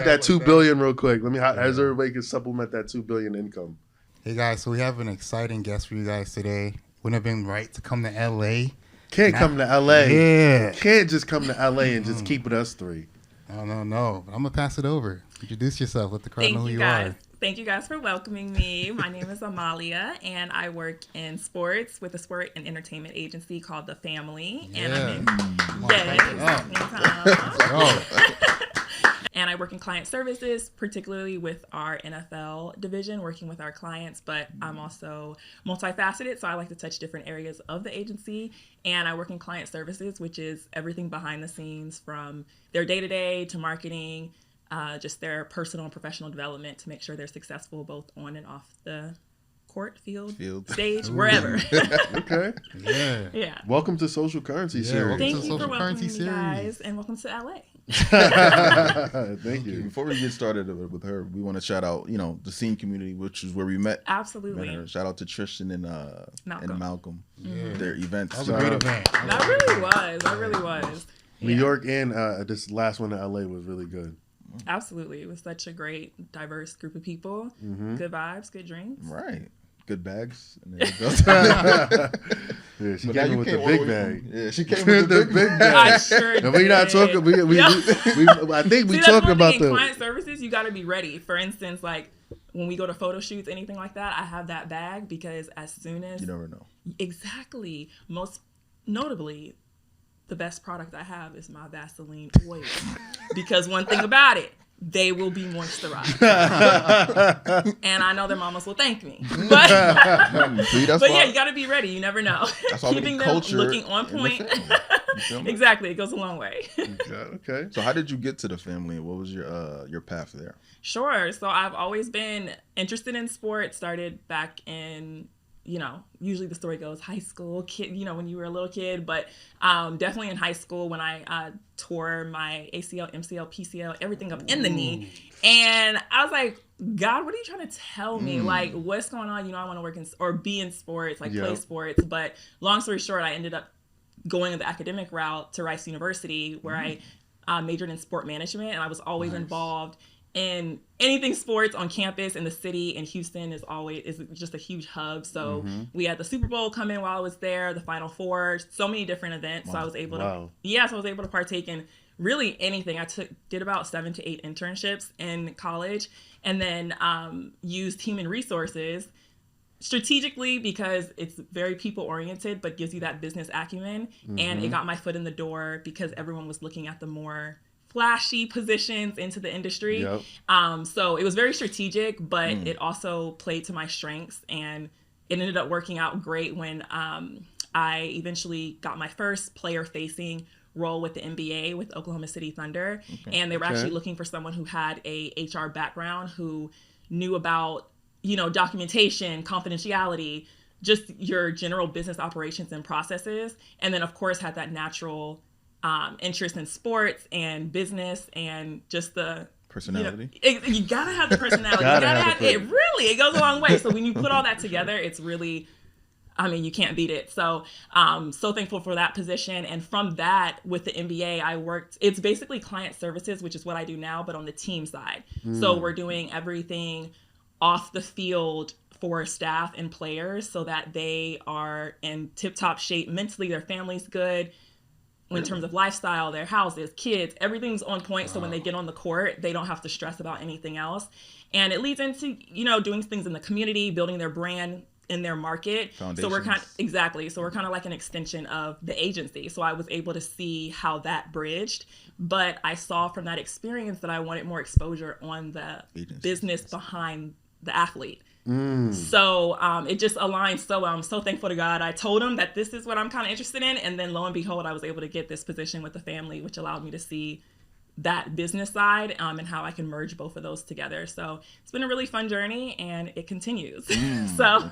that $2 billion real quick. Let me as everybody can supplement that $2 billion income. Hey guys, so we have an exciting guest for you guys today. Wouldn't have been right to come to LA. Come to LA. Yeah. Can't just come to LA and just keep it us three. No. I'm gonna pass it over. Introduce yourself. Let the crowd know who you are. Thank you guys for welcoming me. My name is Amalya, and I work in sports with a sport and entertainment agency called The Family. Yeah. And I'm in and I work in client services, particularly with our NFL division, working with our clients, but I'm also multifaceted, so I like to touch different areas of the agency. And I work in client services, which is everything behind the scenes from their day-to-day to marketing, just their personal and professional development to make sure they're successful both on and off the court, field. Stage, wherever. Okay. Yeah. Welcome to Social Currency Series. Thank you for welcoming me, guys, and welcome to LA. Thank you. Before we get started with her, we want to shout out, the scene community, which is where we met. Absolutely. Shout out to Tristan and Malcolm. Yeah. Their events. That was a great event. That really was. New York and this last one in LA was really good. Absolutely. It was such a great, diverse group of people. Good vibes, good drinks. Right. Good bags. And Yeah, she came with the big bag. Yeah, she came with the big bag. I sure And we're not talking. I think we talking about in client services. You got to be ready. For instance, like when we go to photo shoots, anything like that, I have that bag because as soon as you never know. Exactly. Most notably, the best product I have is my Vaseline oil because one thing about it, they will be moisturized. And I know their mamas will thank me. But, yeah, you got to be ready. You never know. That's all keeping them looking on point. Exactly. It goes a long way. Okay. So how did you get to the family? What was your path there? Sure. So I've always been interested in sports. Started back in, usually the story goes high school, kid, when you were a little kid, but definitely in high school when I tore my ACL, MCL, PCL, everything up in the knee. And I was like, God, what are you trying to tell me? Like, what's going on? I want to work in or be in sports, like play sports. But long story short, I ended up going the academic route to Rice University where I majored in sport management, and I was always involved in anything sports on campus in the city. And Houston is just a huge hub. So we had the SuperBowl come in while I was there, the Final Four, so many different events. Wow. So I was able to partake in really anything. I did about 7 to 8 internships in college, and then used human resources strategically because it's very people oriented, but gives you that business acumen. And it got my foot in the door because everyone was looking at the more flashy positions into the industry. So it was very strategic, but it also played to my strengths, and it ended up working out great when I eventually got my first player-facing role with the NBA with Oklahoma City Thunder. And they were actually looking for someone who had a HR background, who knew about, documentation, confidentiality, just your general business operations and processes. And then, of course, had that natural interest in sports and business and just the personality. You gotta have the personality. You gotta have it. Really, it goes a long way. So when you put all that together, it's really, you can't beat it. So so thankful for that position. And from that, with the NBA, I worked, it's basically client services, which is what I do now, but on the team side. So we're doing everything off the field for staff and players so that they are in tip-top shape mentally, their family's good. In terms of lifestyle, their houses, kids, everything's on point. So when they get on the court, they don't have to stress about anything else. And it leads into, doing things in the community, building their brand in their market. So we're kind of like an extension of the agency. So I was able to see how that bridged, but I saw from that experience that I wanted more exposure on the business behind the athlete. So it just aligned so well. I'm so thankful to God. I told him that this is what I'm kind of interested in. And then lo and behold, I was able to get this position with the family, which allowed me to see that business side and how I can merge both of those together. So it's been a really fun journey, and it continues. So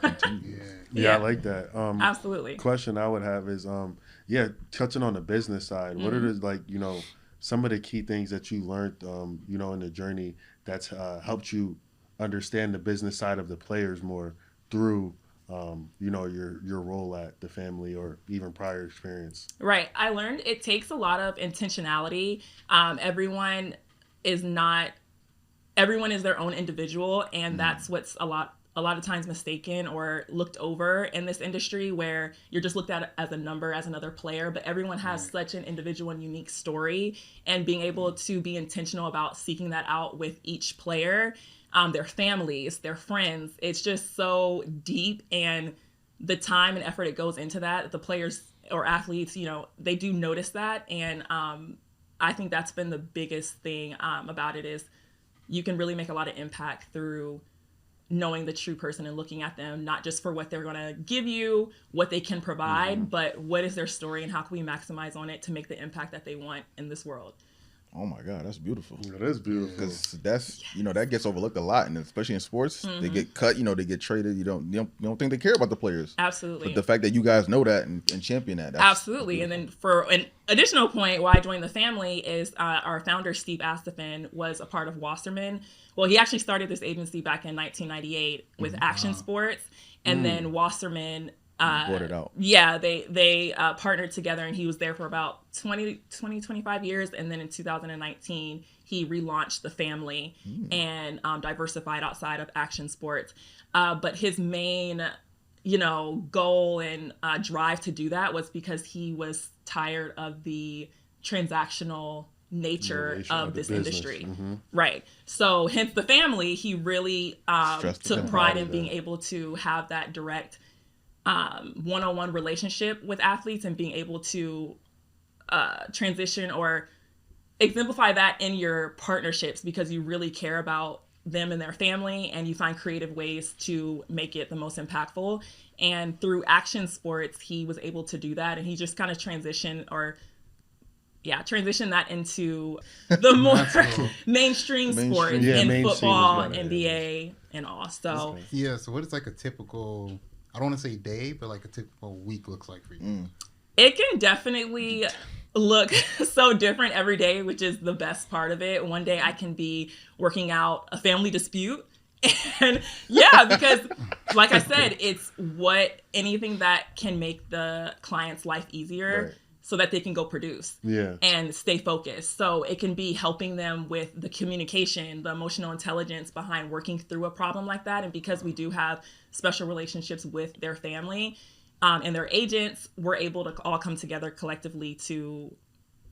yeah, I like that. Absolutely. Question I would have is, touching on the business side, what are the, some of the key things that you learned, in the journey that's helped you understand the business side of the players more through your role at the family or even prior experience? Right. I learned it takes a lot of intentionality. Everyone is their own individual, and that's what's a lot a lot of times mistaken or looked over in this industry, where you're just looked at as a number, as another player, but everyone has such an individual and unique story, and being able to be intentional about seeking that out with each player, their families, their friends, it's just so deep, and the time and effort it goes into that, the players or athletes, you know, they do notice that. And I think that's been the biggest thing about it, is you can really make a lot of impact through knowing the true person and looking at them, not just for what they're going to give you, what they can provide, but what is their story and how can we maximize on it to make the impact that they want in this world. Oh my God, that's beautiful. That is beautiful. Because that's, you know, that gets overlooked a lot, and especially in sports, they get cut, you know, they get traded. You don't think they care about the players. Absolutely. But the fact that you guys know that and champion that. That's absolutely. beautiful. And then for an additional point, why I joined the family is our founder, Steve Astafin, was a part of Wasserman. Well, he actually started this agency back in 1998 with Action Sports, and then Wasserman brought it out. Yeah, they partnered together, and he was there for about 25 years. And then in 2019, he relaunched the family and diversified outside of Action Sports. But his main, you know, goal and drive to do that was because he was tired of the transactional nature of this industry. Right. So hence the family, he really took pride in being able to have that direct one-on-one relationship with athletes, and being able to transition or exemplify that in your partnerships, because you really care about them and their family, and you find creative ways to make it the most impactful. And through Action Sports, he was able to do that, and he just kind of transition that into the more mainstream sports in football, NBA, and all. So so what is like a typical, I don't want to say day, but like a typical week looks like for you? It can definitely look so different every day, which is the best part of it. One day I can be working out a family dispute. And because like I said, it's anything that can make the client's life easier so that they can go produce and stay focused. So it can be helping them with the communication, the emotional intelligence behind working through a problem like that. And because we do have special relationships with their family and their agents, we're able to all come together collectively to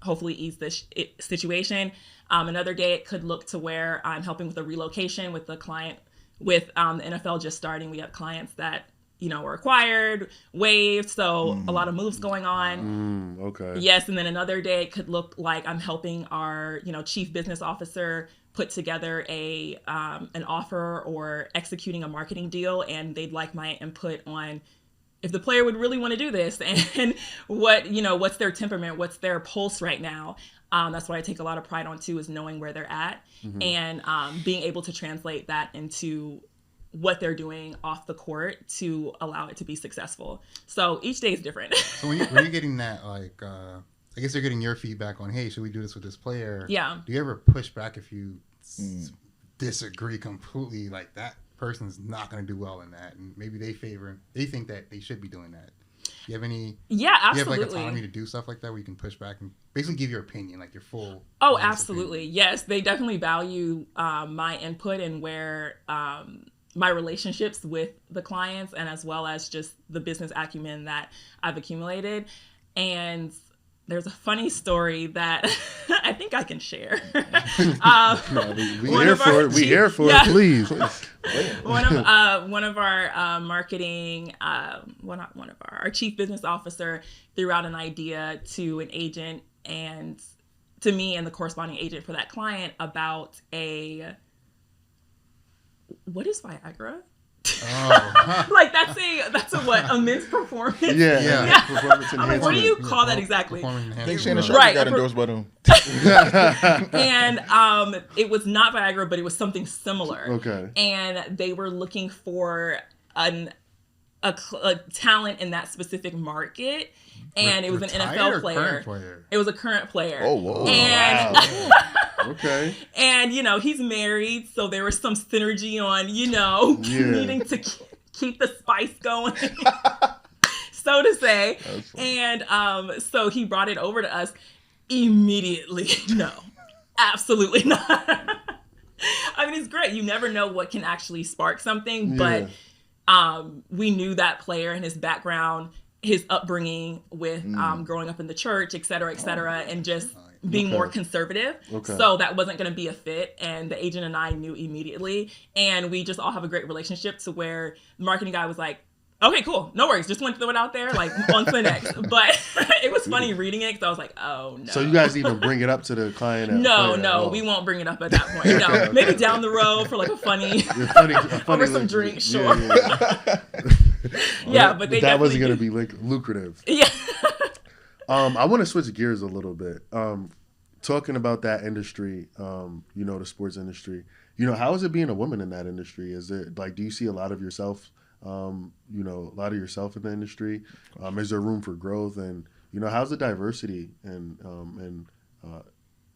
hopefully ease this situation. Another day it could look to where I'm helping with a relocation with the client. With the NFL just starting, we have clients that, you know, were acquired, waived, so a lot of moves going on. Okay. Yes, and then another day it could look like I'm helping our, you know, chief business officer put together an offer or executing a marketing deal, and they'd like my input on if the player would really want to do this, and what's their temperament, what's their pulse right now. That's what I take a lot of pride on too, is knowing where they're at and being able to translate that into what they're doing off the court to allow it to be successful. So each day is different. So when you're getting that, like, I guess you're getting your feedback on, hey, should we do this with this player? Yeah. Do you ever push back if you disagree completely, like that person's not going to do well in that, and maybe they think that they should be doing that? Do you have any? Yeah, absolutely. Do you have like autonomy to do stuff like that where you can push back and basically give your opinion, like your full? Oh, absolutely. Opinion? Yes, they definitely value my input and where my relationships with the clients, and as well as just the business acumen that I've accumulated. And there's a funny story that I think I can share. We here for it, please. One of our marketing, our chief business officer threw out an idea to an agent and to me and the corresponding agent for that client about what is Viagra? Oh. Like that's a men's performance. Yeah. Performance like, what do you call that exactly? I think Shannon Sharp got endorsed by them. And it was not Viagra, but it was something similar. Okay. And they were looking for a talent in that specific market. And it was an NFL player. It was a current player. Oh, whoa. And okay. And, he's married, so there was some synergy on, needing to keep the spice going, so to say. And so he brought it over to us immediately. No, absolutely not. I mean, it's great. You never know what can actually spark something, but we knew that player and his background, his upbringing with growing up in the church, et cetera, and just being more conservative. So that wasn't going to be a fit. And the agent and I knew immediately. And we just all have a great relationship to where the marketing guy was like, okay, cool. No worries. Just want to throw it out there, like, on to the next. But it was funny reading it because I was like, oh, no. So you guys even bring it up to the client? No, we won't bring it up at that point. No, maybe down the road for like a funny over some drinks, sure. Yeah, but that wasn't going to be lucrative. Yeah. I want to switch gears a little bit. Talking about that industry, the sports industry, how is it being a woman in that industry? Is it like, do you see a lot of yourself, a lot of yourself in the industry? Is there room for growth? And, how's the diversity and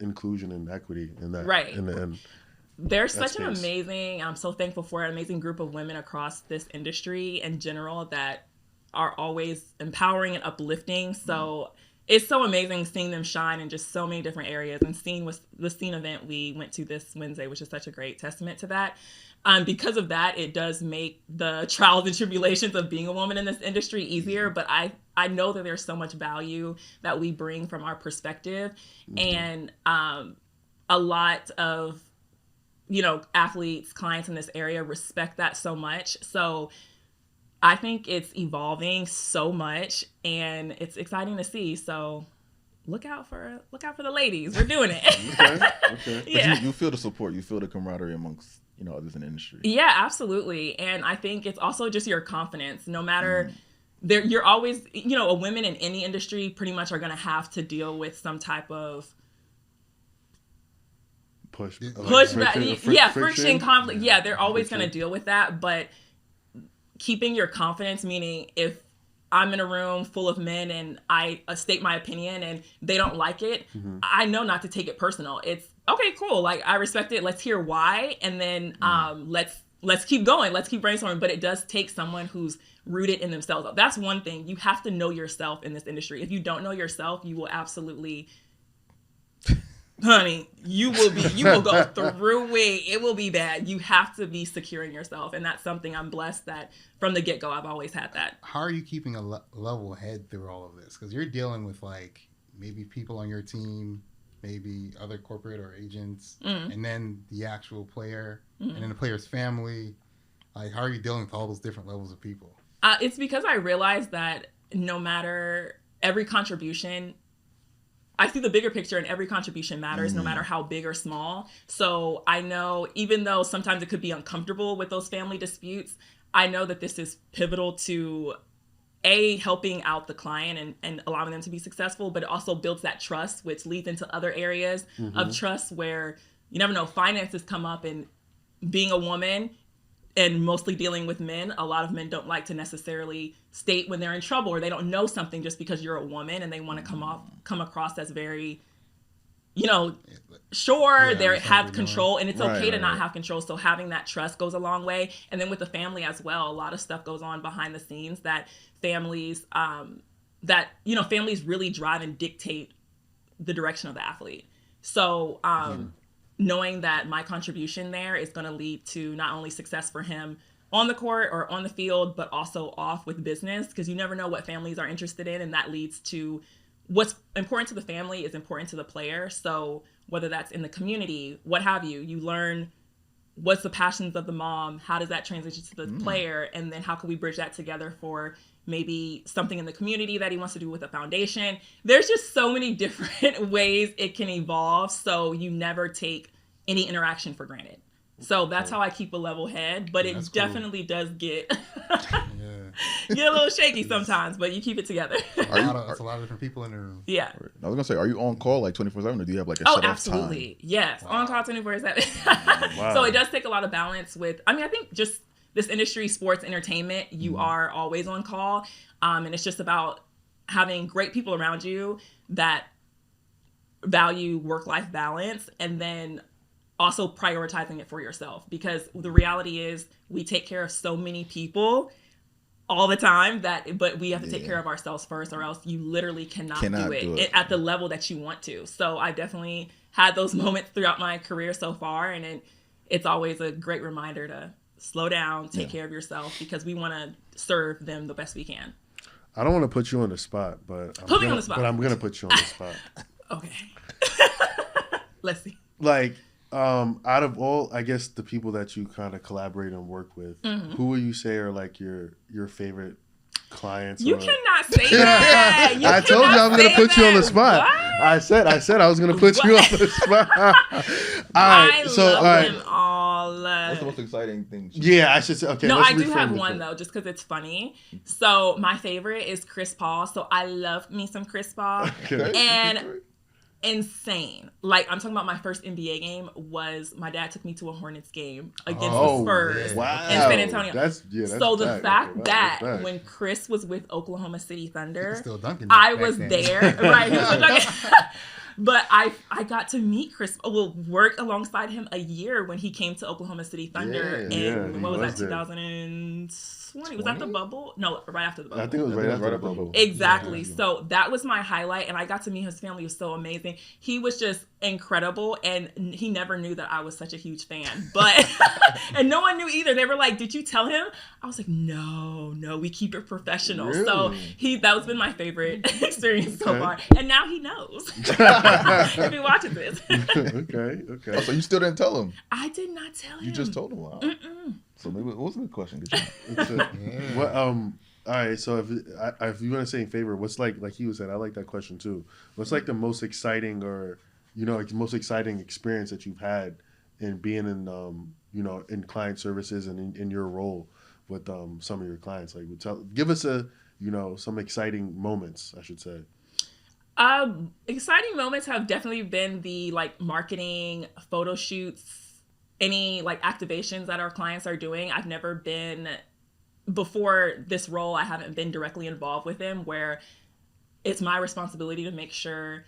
inclusion and equity in that? Right. There's that such an amazing, I'm so thankful for an amazing group of women across this industry in general that are always empowering and uplifting. So it's so amazing seeing them shine in just so many different areas, and seeing with the scene event we went to this Wednesday, which is such a great testament to that. Because of that, it does make the trials and tribulations of being a woman in this industry easier. But I know that there's so much value that we bring from our perspective. And a lot of, athletes, clients in this area respect that so much. So I think it's evolving so much, and it's exciting to see. So look out for the ladies. We're doing it. Okay. Yeah. But you feel the support. You feel the camaraderie amongst others in the industry. Yeah, absolutely. And I think it's also just your confidence. No matter you're always, a women in any industry pretty much are going to have to deal with some type of friction, conflict. Yeah, they're always going to deal with that. But keeping your confidence, meaning if I'm in a room full of men and I state my opinion and they don't like it, I know not to take it personal. It's okay, cool. Like, I respect it. Let's hear why. And then let's keep going. Let's keep brainstorming. But it does take someone who's rooted in themselves. That's one thing. You have to know yourself in this industry. If you don't know yourself, you will absolutely, honey, you will go through it. It will be bad. You have to be secure in yourself. And that's something I'm blessed that from the get-go, I've always had that. How are you keeping a level head through all of this? Because you're dealing with maybe people on your team, maybe other corporate or agents, and then the actual player, and then the player's family. Like, how are you dealing with all those different levels of people? It's because I realized that no matter every contribution, I see the bigger picture, and every contribution matters, no matter how big or small. So I know, even though sometimes it could be uncomfortable with those family disputes, I know that this is pivotal to helping out the client and allowing them to be successful, but it also builds that trust, which leads into other areas of trust where you never know, finances come up, and being a woman and mostly dealing with men, a lot of men don't like to necessarily state when they're in trouble, or they don't know something just because you're a woman, and they want to come across as very, they have control, and it's okay to not have control. So having that trust goes a long way. And then with the family as well, a lot of stuff goes on behind the scenes that families really drive and dictate the direction of the athlete. So knowing that my contribution there is going to lead to not only success for him on the court or on the field, but also off with business, because you never know what families are interested in, and that leads to what's important to the family is important to the player. So whether that's in the community, what have you, you learn what's the passions of the mom, how does that transition to the player, and then how can we bridge that together for maybe something in the community that he wants to do with a foundation. There's just so many different ways it can evolve, so you never take any interaction for granted. So that's how I keep a level head, but it definitely does get get a little shaky sometimes, but you keep it together. It's a lot of different people in the room. Yeah. I was going to say, are you on call like 24/7, or do you have like a set off time? Oh, absolutely. Yes. Wow. On call 24/7. Wow. So it does take a lot of balance with, I think just this industry, sports, entertainment, you are always on call. And it's just about having great people around you that value work-life balance, and then also prioritizing it for yourself, because the reality is we take care of so many people all the time but we have to take care of ourselves first, or else you literally cannot do it at the level that you want to. So I definitely had those moments throughout my career so far, and it's always a great reminder to slow down, take care of yourself, because we want to serve them the best we can. I don't want to put you on the spot, but Put me on the spot. But I'm gonna put you on the spot. Okay. Let's see. Like, out of all, I guess, the people that you kind of collaborate and work with, who would you say are like your favorite clients? You cannot say that. I told you I'm gonna put you on the spot. What? I said I was gonna put you on the spot. I love them all. What's the most exciting thing? Yeah, I should say. Okay. No, I do have one though, just because it's funny. So my favorite is Chris Paul. So I love me some Chris Paul. Okay. And insane. Like, I'm talking about my first NBA game was my dad took me to a Hornets game against the Spurs in San Antonio. That's so the fact that when Chris was with Oklahoma City Thunder, still dunking I was there. Right. He was still dunking. But I got to meet Chris, work alongside him a year when he came to Oklahoma City Thunder in, what was that, 2020? Was that the bubble? No, right after the bubble. I think it was right after the bubble. Exactly. Yeah. So that was my highlight, and I got to meet his family. It was so amazing. He was just incredible, and he never knew that I was such a huge fan. But and no one knew either. They were like, "Did you tell him?" I was like, "No, we keep it professional." Really? So that's been my favorite experience so far, and now he knows if he watches this. Okay. Oh, so you still didn't tell him? I did not tell him. You just told him. Wow. So maybe what was a good question? Good job. What, all right. So if you want to say in favor, what's like he was saying, I like that question too. What's like the most exciting or like the most exciting experience that you've had in being in in client services and in your role with some of your clients? Like, give us some exciting moments, I should say. Exciting moments have definitely been the marketing, photo shoots, any activations that our clients are doing. I've never been, before this role, I haven't been directly involved with them, where it's my responsibility to make sure,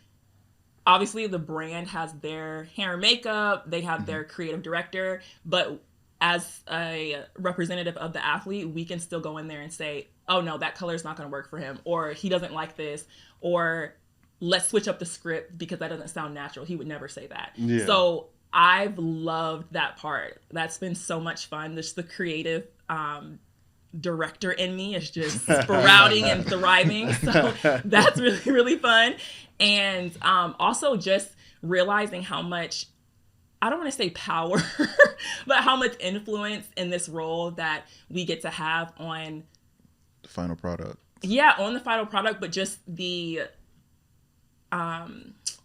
obviously the brand has their hair and makeup, they have their creative director, but as a representative of the athlete, we can still go in there and say, oh no, that color is not going to work for him, or he doesn't like this, or let's switch up the script because that doesn't sound natural. He would never say that. Yeah. So I've loved that part. That's been so much fun. Just the creative director in me is just sprouting and thriving. So that's really, really fun. And also just realizing how much, I don't want to say power, but how much influence in this role that we get to have on the final product. Yeah, on the final product, but just the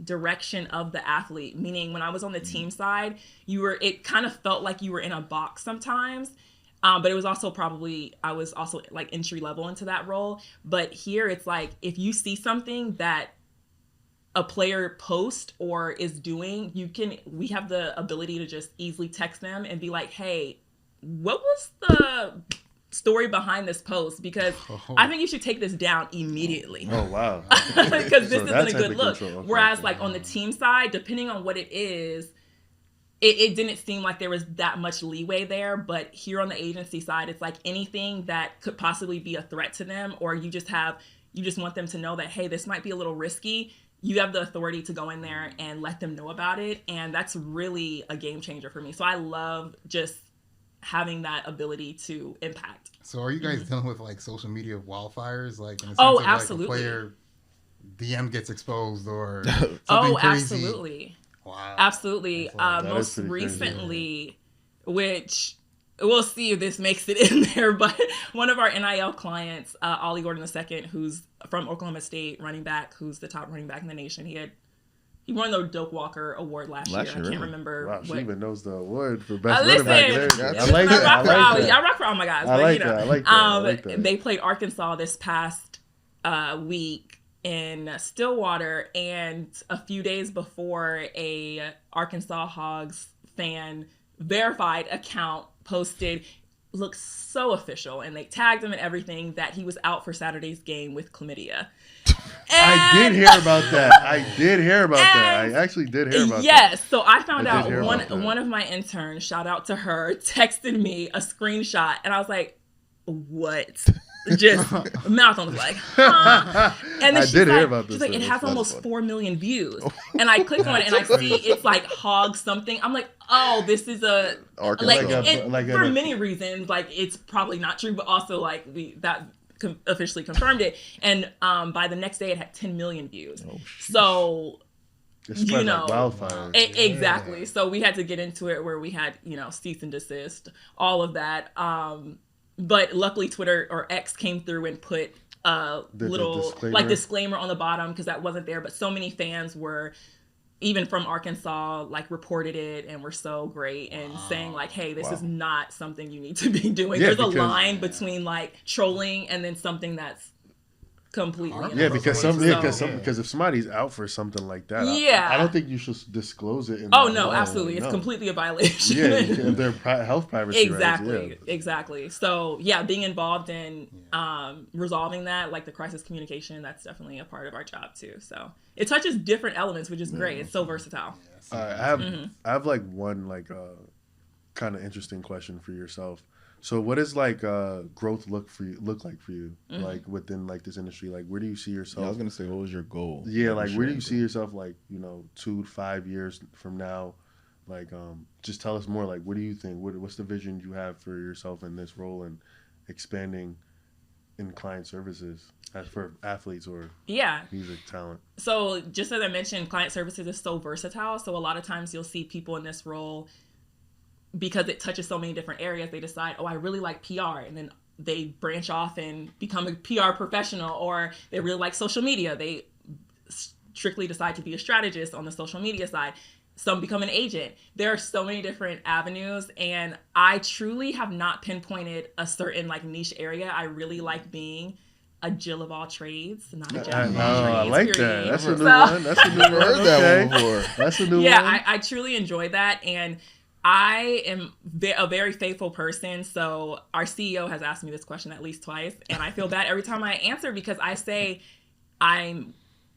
direction of the athlete. Meaning when I was on the team side, it kind of felt like you were in a box sometimes. But it was also I was also entry level into that role. But here it's like, if you see something that a player post or is doing, we have the ability to just easily text them and be like, hey, what was the story behind this post? Because I think you should take this down immediately. Oh, wow. Because this isn't a good look. Okay. Whereas on the team side, depending on what it is, it didn't seem like there was that much leeway there. But here on the agency side, it's like anything that could possibly be a threat to them, or you just want them to know that, hey, this might be a little risky. You have the authority to go in there and let them know about it. And that's really a game changer for me. So I love just having that ability to impact. So are you guys dealing with social media wildfires? In the sense of a absolutely. Player DM gets exposed or something crazy? Absolutely. Wow. Absolutely. Most recently, which we'll see if this makes it in there, but one of our NIL clients, Ollie Gordon II, who's from Oklahoma State, running back, who's the top running back in the nation. He won the Doak Walker Award last year. I can't remember. Wow, she even knows the award for best running back. I like that. I rock for all my guys. I like that. They played Arkansas this past week in Stillwater, and a few days before, a Arkansas Hogs fan verified account posted, looks so official, and they tagged him and everything, that he was out for Saturday's game with chlamydia. I did hear about that. I actually did hear about that. Yes. So I found out one of my interns, shout out to her, texted me a screenshot, and I was like, what? just mouth on the like, huh? And then I did hear about this. She's like, it has almost 4 million views. Oh. And I click on it and I see it's like hog something. I'm like, oh, this is a for many reasons, like it's probably not true, but also like that officially confirmed it. And by the next day, it had 10 million views. Oh, so. You know, like wildfire. Exactly. So we had to get into it where we had, cease and desist, all of that. But luckily Twitter or X came through and put a little disclaimer on the bottom because that wasn't there. But so many fans were, even from Arkansas, like reported it and were so great and saying like, hey, this is not something you need to be doing. There's a line between like trolling and then something that's completely because if somebody's out for something like that, I don't think you should disclose it. Absolutely, it's completely a violation. If their health privacy rights, exactly. So being involved in resolving that, like the crisis communication, that's definitely a part of our job too. So it touches different elements, which is great. It's so versatile. I have like one kind of interesting question for yourself. So what does like growth look like for you, like within like this industry? Like where do you see yourself? I was gonna say, what was your goal? Yeah, like where do you see yourself, like 2 to 5 years from now? Like just tell us more. Like what do you think? What's the vision you have for yourself in this role and expanding in client services as for athletes or music talent? So just as I mentioned, client services is so versatile. So a lot of times you'll see people in this role, because it touches so many different areas, they decide, I really like PR. And then they branch off and become a PR professional, or they really like social media. They strictly decide to be a strategist on the social media side. Some become an agent. There are so many different avenues, and I truly have not pinpointed a certain like niche area. I really like being a Jill of all trades, not a Jack of all trades. I like that. That's a new one. That's a new one. Heard that one before. That's a new one. I truly enjoy that, and I am a very faithful person, so our CEO has asked me this question at least twice, and I feel bad every time I answer because I say I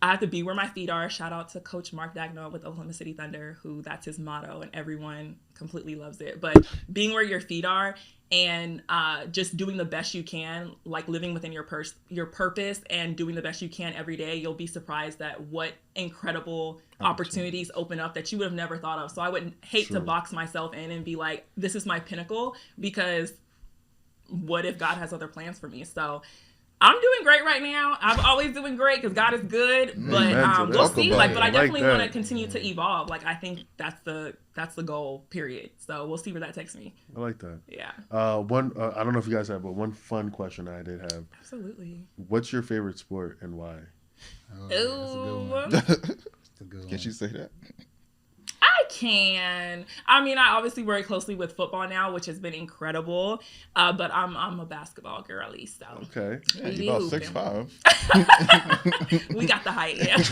have to be where my feet are. Shout out to Coach Mark Dagnall with Oklahoma City Thunder, who that's his motto, and everyone completely loves it. But being where your feet are and just doing the best you can, like living within your purpose and doing the best you can every day, you'll be surprised at what incredible opportunities open up that you would have never thought of. So I would hate to box myself in and be like, this is my pinnacle, because what if God has other plans for me? So I'm doing great right now. I'm always doing great because God is good, but we'll see. But I definitely want to continue to evolve. Like I think that's the goal. Period. So we'll see where that takes me. I like that. Yeah. I don't know if you guys have, but one fun question I did have. Absolutely. What's your favorite sport and why? Oh, that's a good one. Can she say that? I can. I mean, I obviously work closely with football now, which has been incredible. But I'm a basketball girly, so okay. Yeah, you about 6'5". We got the height. Yeah.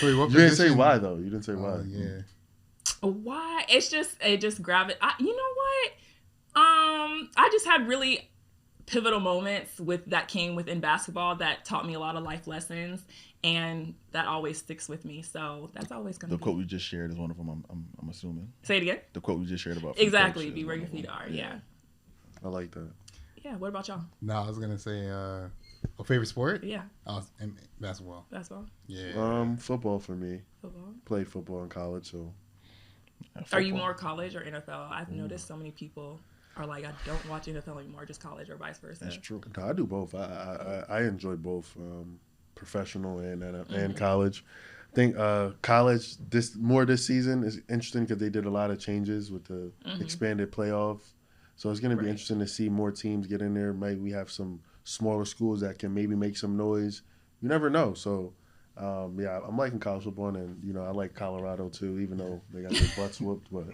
Wait, you didn't say why though. You didn't say why. Yeah. Why? It just grabbed. You know what? I just had really pivotal moments that came within basketball that taught me a lot of life lessons, and that always sticks with me. So that's always going to be. The quote we just shared is one of them, I'm assuming. Say it again? The quote we just shared about. Exactly. Be where your feet are. Yeah. I like that. Yeah. What about y'all? No, I was going to say, favorite sport? Yeah. Basketball. Basketball? Yeah. Football for me. Football? Played football in college, so. Are you more college or NFL? I've noticed so many people are like, I don't watch NFL anymore, just college, or vice versa. That's true. No, I do both. I enjoy both, professional and college. I think college this season is interesting because they did a lot of changes with the expanded playoff. So it's going to be interesting to see more teams get in there. Maybe we have some smaller schools that can maybe make some noise. You never know. So I'm liking college football, and I like Colorado too, even though they got their butts whooped, but.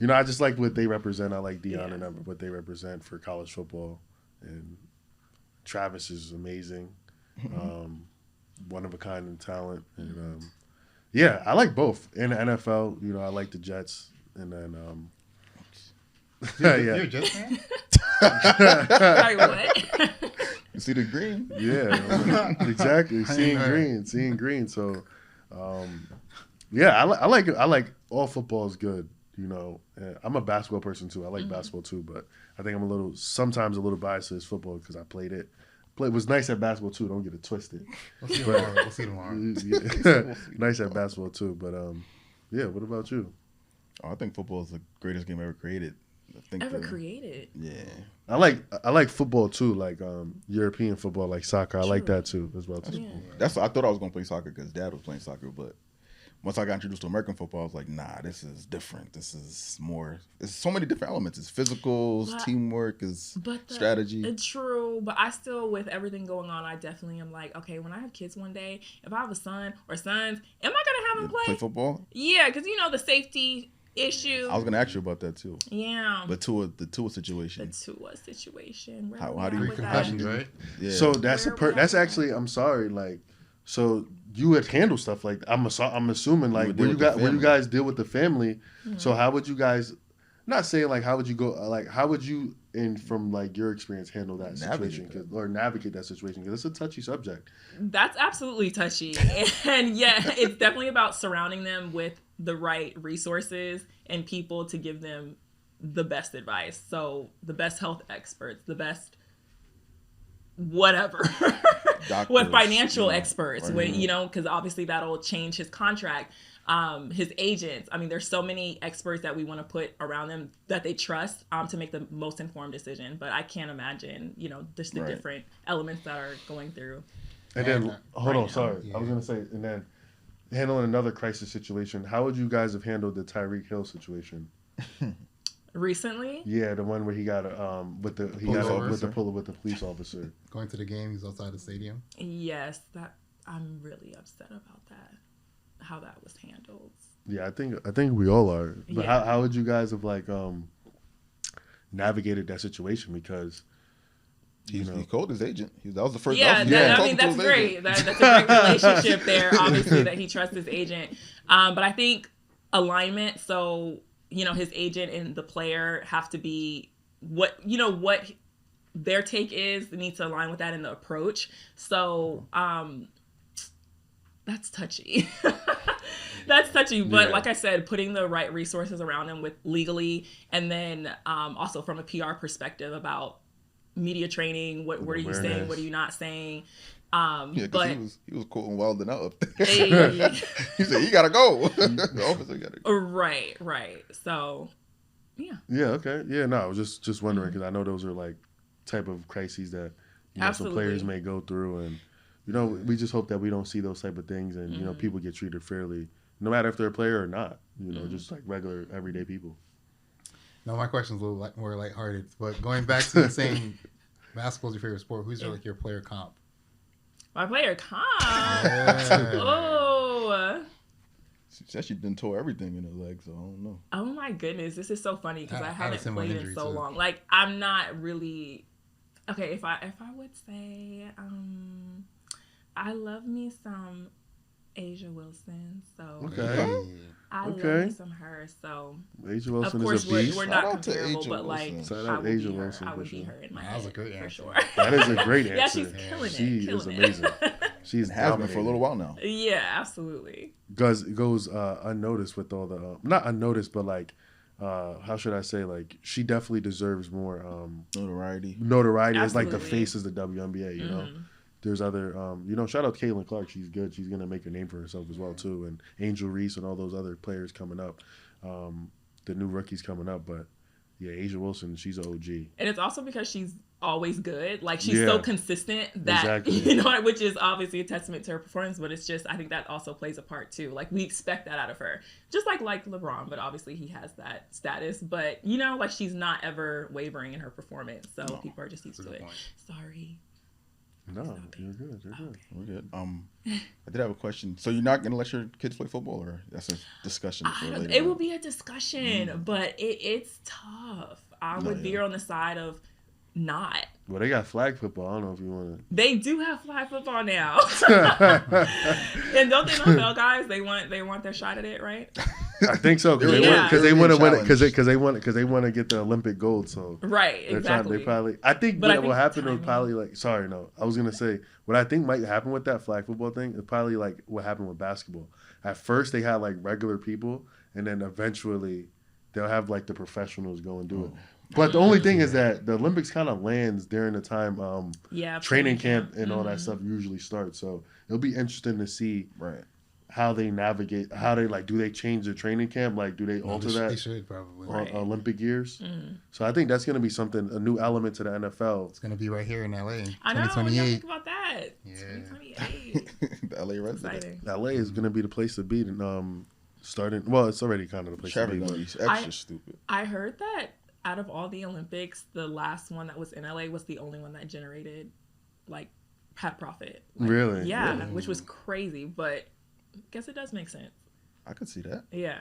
I just like what they represent. I like Deion and Emma, what they represent for college football. And Travis is amazing. One of a kind in talent. And I like both. In the NFL, I like the Jets. And then You're a Jets fan? Sorry, what? You see the green? Yeah. Exactly. Seeing green. So I like all football is good. you know, I'm a basketball person too. I like basketball too, but I think I'm sometimes a little biased to this football because I played it. It was nice at basketball too. Don't get it twisted. We'll see tomorrow. Nice at basketball too, but yeah. What about you? Oh, I think football is the greatest game ever created. Created? Yeah. I like football too, like European football, like soccer. I like that too as well too. Yeah. I thought I was gonna play soccer because Dad was playing soccer, but once I got introduced to American football, I was like, nah, this is different. This is more. It's so many different elements. It's physicals, teamwork, strategy. True, but I still, with everything going on, I definitely am like, okay, when I have kids one day, if I have a son or sons, am I gonna have them play football? Yeah, because you know the safety issue. I was gonna ask you about that too. Yeah. But the Tua situation. How do you concussions, right? Yeah. So that's actually, I'm sorry, like, so you would handle stuff like that. I'm assuming like when you guys deal with the family. Mm-hmm. So how would you guys, not saying like how would you go, like how would you from like your experience handle that situation or navigate that situation, because it's a touchy subject. That's absolutely touchy. And yeah, it's definitely about surrounding them with the right resources and people to give them the best advice. So the best health experts, the best whatever. Doctors, with financial experts, because obviously that'll change his contract. His agents. I mean, there's so many experts that we want to put around them that they trust to make the most informed decision. But I can't imagine, just the different elements that are going through. And then, hold on, sorry. Yeah. I was going to say, and then handling another crisis situation, how would you guys have handled the Tyreek Hill situation? Recently? Yeah, the one where he got with the police officer. Going to the game, he's outside the stadium. Yes, I'm really upset about that. How that was handled. Yeah, I think we all are. But how would you guys have navigated that situation? Because he called his agent. That was the first. Yeah, that's great. That's a great relationship there. Obviously, that he trusts his agent. But I think alignment. So his agent and the player have to be what their take is. They need to align with that in the approach. So that's touchy. That's touchy. But like I said, putting the right resources around him with legally, and then also from a PR perspective about media training. What are you saying? What are you not saying? But he was cool and wilding out up there. He said, "You gotta go." The officer gotta go. Right. So, yeah. Yeah. Okay. Yeah. No, I was just wondering because I know those are like type of crises that some players may go through, and we just hope that we don't see those type of things, and people get treated fairly, no matter if they're a player or not. Just like regular everyday people. No, my question's a little more lighthearted, but going back to the same basketball's your favorite sport. Who's your player comp? My player comp. Yeah. Oh. She actually done tore everything in her leg, so I don't know. Oh my goodness, this is so funny because I haven't played in so long. Like I'm not really. Okay, if I would say, I love me some Asia Wilson, so I love me some her. So Asia Wilson, of course, is a beast. we're not comparable, but like I would be her in my head. That was a great answer. For sure. That is a great answer. Yeah, she's killing it. She is amazing. She's has been for a little while now. Yeah, absolutely. It goes unnoticed with all the not unnoticed, but like. How should I say? Like she definitely deserves more notoriety. Notoriety as like the face of the WNBA. You know, there's other. Shout out to Caitlin Clark. She's good. She's gonna make a name for herself as well too. And Angel Reese and all those other players coming up. The new rookies coming up, but yeah, Asia Wilson, she's an OG. And it's also because she's always good. Like she's so consistent that which is obviously a testament to her performance, but it's just I think that also plays a part too. Like we expect that out of her. Just like LeBron, but obviously he has that status. But like she's not ever wavering in her performance. So people are just used to it. Sorry. No, you're good. We're good. I did have a question. So you're not gonna let your kids play football, or that's a discussion for later? It will be a discussion, but it's tough. I would veer on the side of not. Well, they got flag football. I don't know if you want to. They do have flag football now, and don't they know, guys? They want their shot at it, right? I think so because they want to win it because they want to get the Olympic gold. So exactly. They probably. I think what will happen is probably like. Sorry, no. I was gonna say what I think might happen with that flag football thing is probably like what happened with basketball. At first, they had like regular people, and then eventually they'll have like the professionals go and do it. But the only thing is that the Olympics kind of lands during the time training camp and all that stuff usually starts. So it'll be interesting to see how they navigate, how they like, do they change their training camp? Like, do they alter that? They should probably. On Olympic years. So I think that's going to be something, a new element to the NFL. It's going to be right here in LA. I know. What do you think about that? Yeah. 2028. The LA resident. LA is going to be the place to be. And starting, well, it's already kind of the place to be. It's extra stupid. I heard that out of all the Olympics, the last one that was in LA was the only one that generated, like, had profit. Like, really? Yeah, really? Which was crazy, but I guess it does make sense. I could see that. Yeah.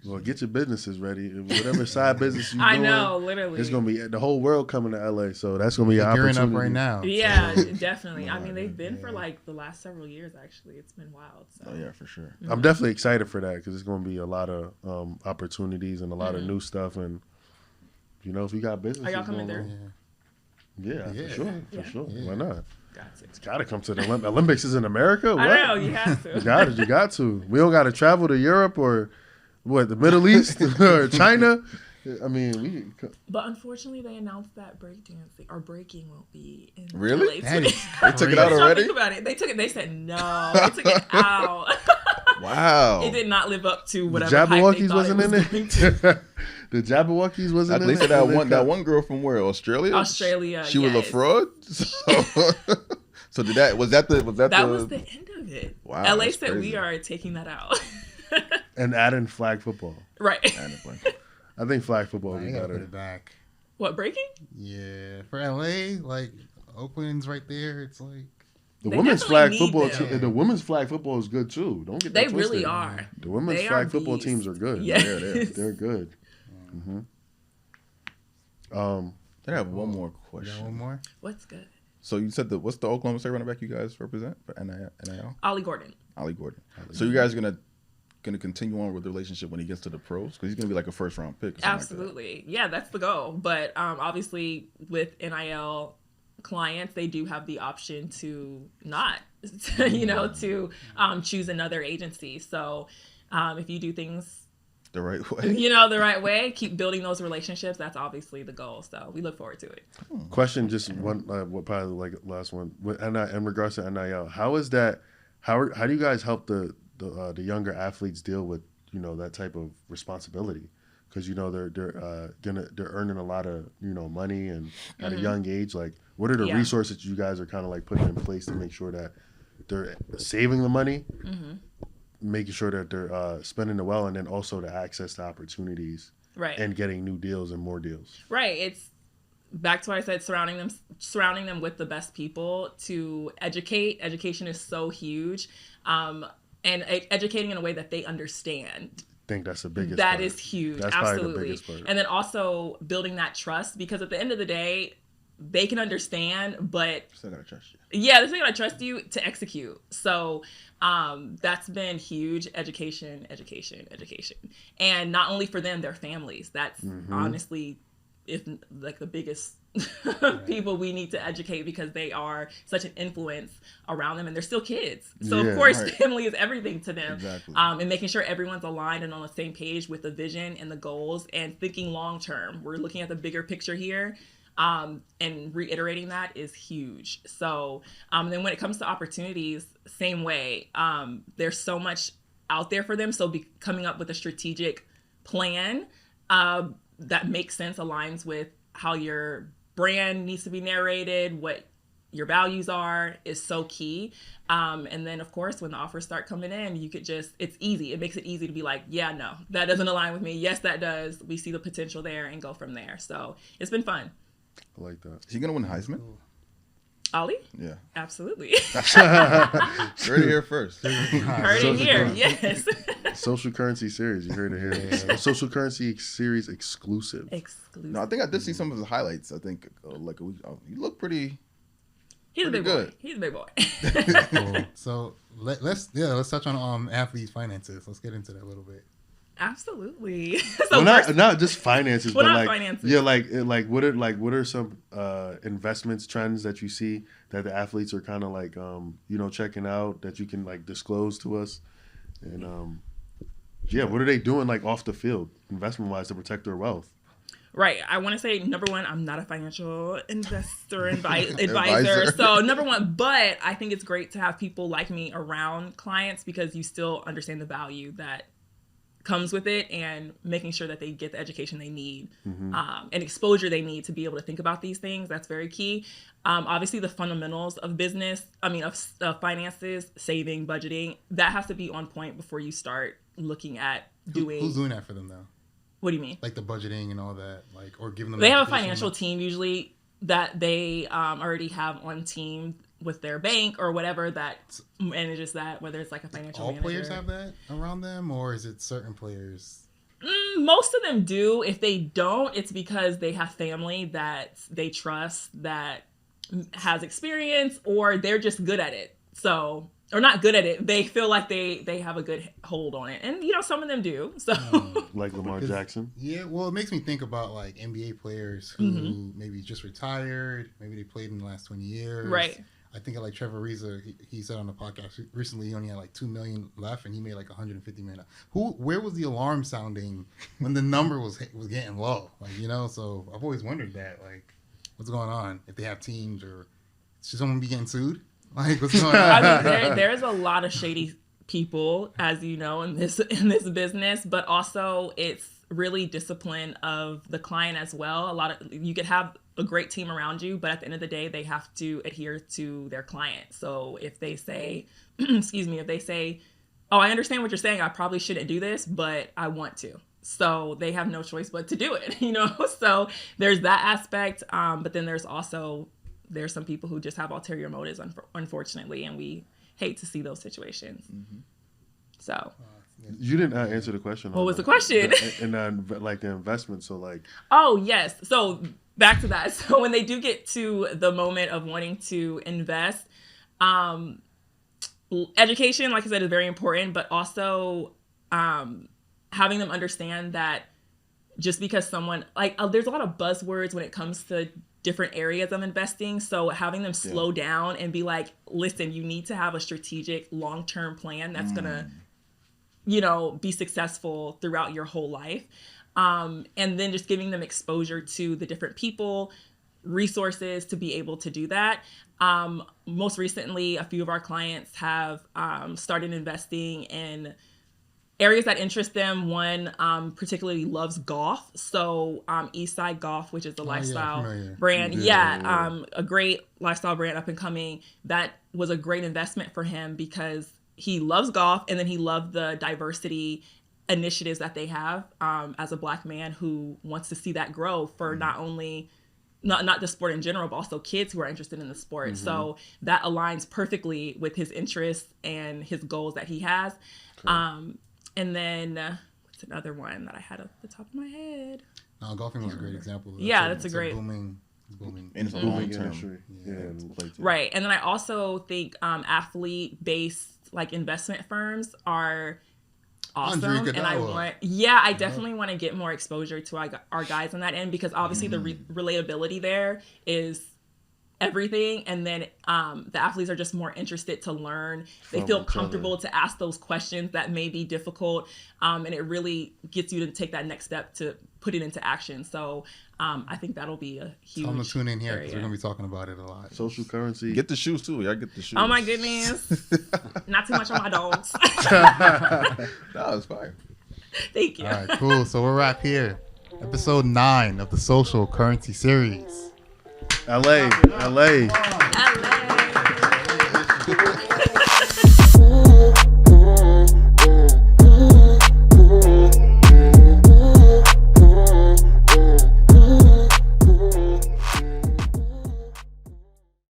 Well, get your businesses ready. Whatever side business you doing, I know, literally. It's going to be the whole world coming to LA, so that's going to be an opportunity. Gearing up right now. Yeah, definitely. I mean, they've been for like the last several years, actually. It's been wild. So. Oh, yeah, for sure. I'm definitely excited for that because it's going to be a lot of opportunities and a lot of new stuff. And, you know, if you got business. Are y'all coming there? Yeah, for sure. Yeah. Why not? It's got to come to the Olympics. Is in America? What? I know, you have to. You got to. We don't got to travel to Europe or the Middle East or China. I mean, But unfortunately, they announced that breaking won't be in really? LA. They took it out already? Think about it. They took it. They said no. They took it out. Wow. It did not live up to whatever. The Jabberwockies hype they wasn't in it. The Jabberwockies wasn't in it. They said that one girl from where? Australia. She was a fraud. So did that? Was that the? Was the end of it? Wow. LA said we are taking that out. And adding flag football. Right. I think flag football would be better. Put it back. What, breaking? Yeah, for LA, like Oakland's right there. It's like the women's flag football. The women's flag football is good too. Don't get that twisted. They really are. The women's flag football teams are good. Yeah, they're good. Mm-hmm. I have one more question. You got one more? What's good? So you said what's the Oklahoma State running back you guys represent for NIL? Ollie Gordon. So you guys are gonna continue on with the relationship when he gets to the pros because he's gonna be like a first round pick. Absolutely, like yeah, that's the goal. But obviously with NIL clients, they do have the option to not, to choose another agency. So if you do things the right way, the right way, keep building those relationships. That's obviously the goal. So we look forward to it. Question, just one, probably like last one. In regards to NIL, how is that? How do you guys help the younger athletes deal with that type of responsibility? Because they're earning a lot of money and at a young age. Like, what are the resources you guys are kind of like putting in place to make sure that they're saving the money, making sure that they're spending it well, and then also the access to opportunities, right, and getting new deals and more deals. Right. It's back to what I said, surrounding them with the best people to educate. Education is so huge. And educating in a way that they understand. I think that's the biggest part. That is huge. That's absolutely. Probably the biggest part. And then also building that trust, because at the end of the day, they can understand, but still gotta trust you. Yeah, they're still gonna trust you to execute. So that's been huge. Education. And not only for them, their families. That's honestly like the biggest people we need to educate, because they are such an influence around them and they're still kids. So of course, family is everything to them. Exactly. And making sure everyone's aligned and on the same page with the vision and the goals and thinking long term. We're looking at the bigger picture here. And reiterating that is huge. So then when it comes to opportunities, same way. There's so much out there for them. So coming up with a strategic plan that makes sense, aligns with how your brand needs to be narrated, what your values are, is so key. And then of course, when the offers start coming in, you could it's easy. It makes it easy to be like, yeah, no, that doesn't align with me. Yes, that does. We see the potential there and go from there. So it's been fun. I like that. Is he going to win Heisman? Ollie? Yeah. Absolutely. Heard it here first. Heard it here, yes. Social Currency Series. You heard it here. Social Currency Series exclusive. No, I think I did see some of his highlights. I think like a week. He looked pretty. He's pretty a big good. boy. He's a big boy. Cool. So let's touch on athletes' finances. Let's get into that a little bit. Absolutely. So not just finances, but like finances. Yeah, like what are some investments trends that you see that the athletes are kind of like checking out that you can like disclose to us, and Yeah, what are they doing like off the field, investment wise, to protect their wealth? Right. I want to say, number one, I'm not a financial investor advisor. So number one, but I think it's great to have people like me around clients because you still understand the value that comes with it and making sure that they get the education they need and exposure they need to be able to think about these things. That's very key. Obviously, the fundamentals of business, of finances, saving, budgeting, that has to be on point before you start looking at doing. Who's doing that for them though? What do you mean? Like the budgeting and all that, like, or giving them. They have a financial team usually that they already have on team with their bank or whatever that manages that, whether it's like a financial manager. All players have that around them, or is it certain players? Most of them do. If they don't, it's because they have family that they trust that has experience, or they're just good at it. So, or not good at it. They feel like they have a good hold on it. And, some of them do. So, like Lamar Jackson. Yeah, well, it makes me think about like NBA players who maybe just retired. Maybe they played in the last 20 years. Right. I think like Trevor Ariza, he said on the podcast recently he only had like $2 million left and he made like $150 million. Where was the alarm sounding when the number was getting low? Like, so I've always wondered that, like, what's going on? If they have teams, or should someone be getting sued? Like, what's going on? There's a lot of shady people, as you know, in this business, but also it's really discipline of the client as well. You could have a great team around you, but at the end of the day, they have to adhere to their client. So if they say, oh, I understand what you're saying, I probably shouldn't do this, but I want to. So they have no choice but to do it, So there's that aspect. But then there's some people who just have ulterior motives, unfortunately, and we hate to see those situations. So. You didn't answer the question. What was the question? And like the investment. So like. Oh, yes. So back to that. So when they do get to the moment of wanting to invest, education, like I said, is very important, but also having them understand that just because someone, there's a lot of buzzwords when it comes to different areas of investing. So having them slow down and be like, listen, you need to have a strategic long-term plan that's going to, be successful throughout your whole life. And then just giving them exposure to the different people, resources to be able to do that. Most recently, a few of our clients have started investing in areas that interest them. One particularly loves golf. So Eastside Golf, which is a lifestyle brand. A great lifestyle brand up and coming. That was a great investment for him because he loves golf, and then he loved the diversity initiatives that they have as a Black man who wants to see that grow for not only not the sport in general, but also kids who are interested in the sport. So that aligns perfectly with his interests and his goals that he has. And then what's another one that I had off the top of my head? No, golfing was a great example. That's a great booming. And it's a long term. Right. And then I also think athlete-based investment firms are awesome. And I definitely want to get more exposure to our guys on that end, because obviously the relatability there is everything. And then the athletes are just more interested to learn. They feel comfortable to ask those questions that may be difficult. And it really gets you to take that next step to put it into action. So I think that'll be a huge I'm going to tune in here because we're going to be talking about it a lot. Social currency. Get the shoes too. Y'all get the shoes. Oh my goodness. Not too much on my dogs. No, it's fine. Thank you. All right, cool. So we're wrapped here. Episode 9 of the Social Currency Series. LA.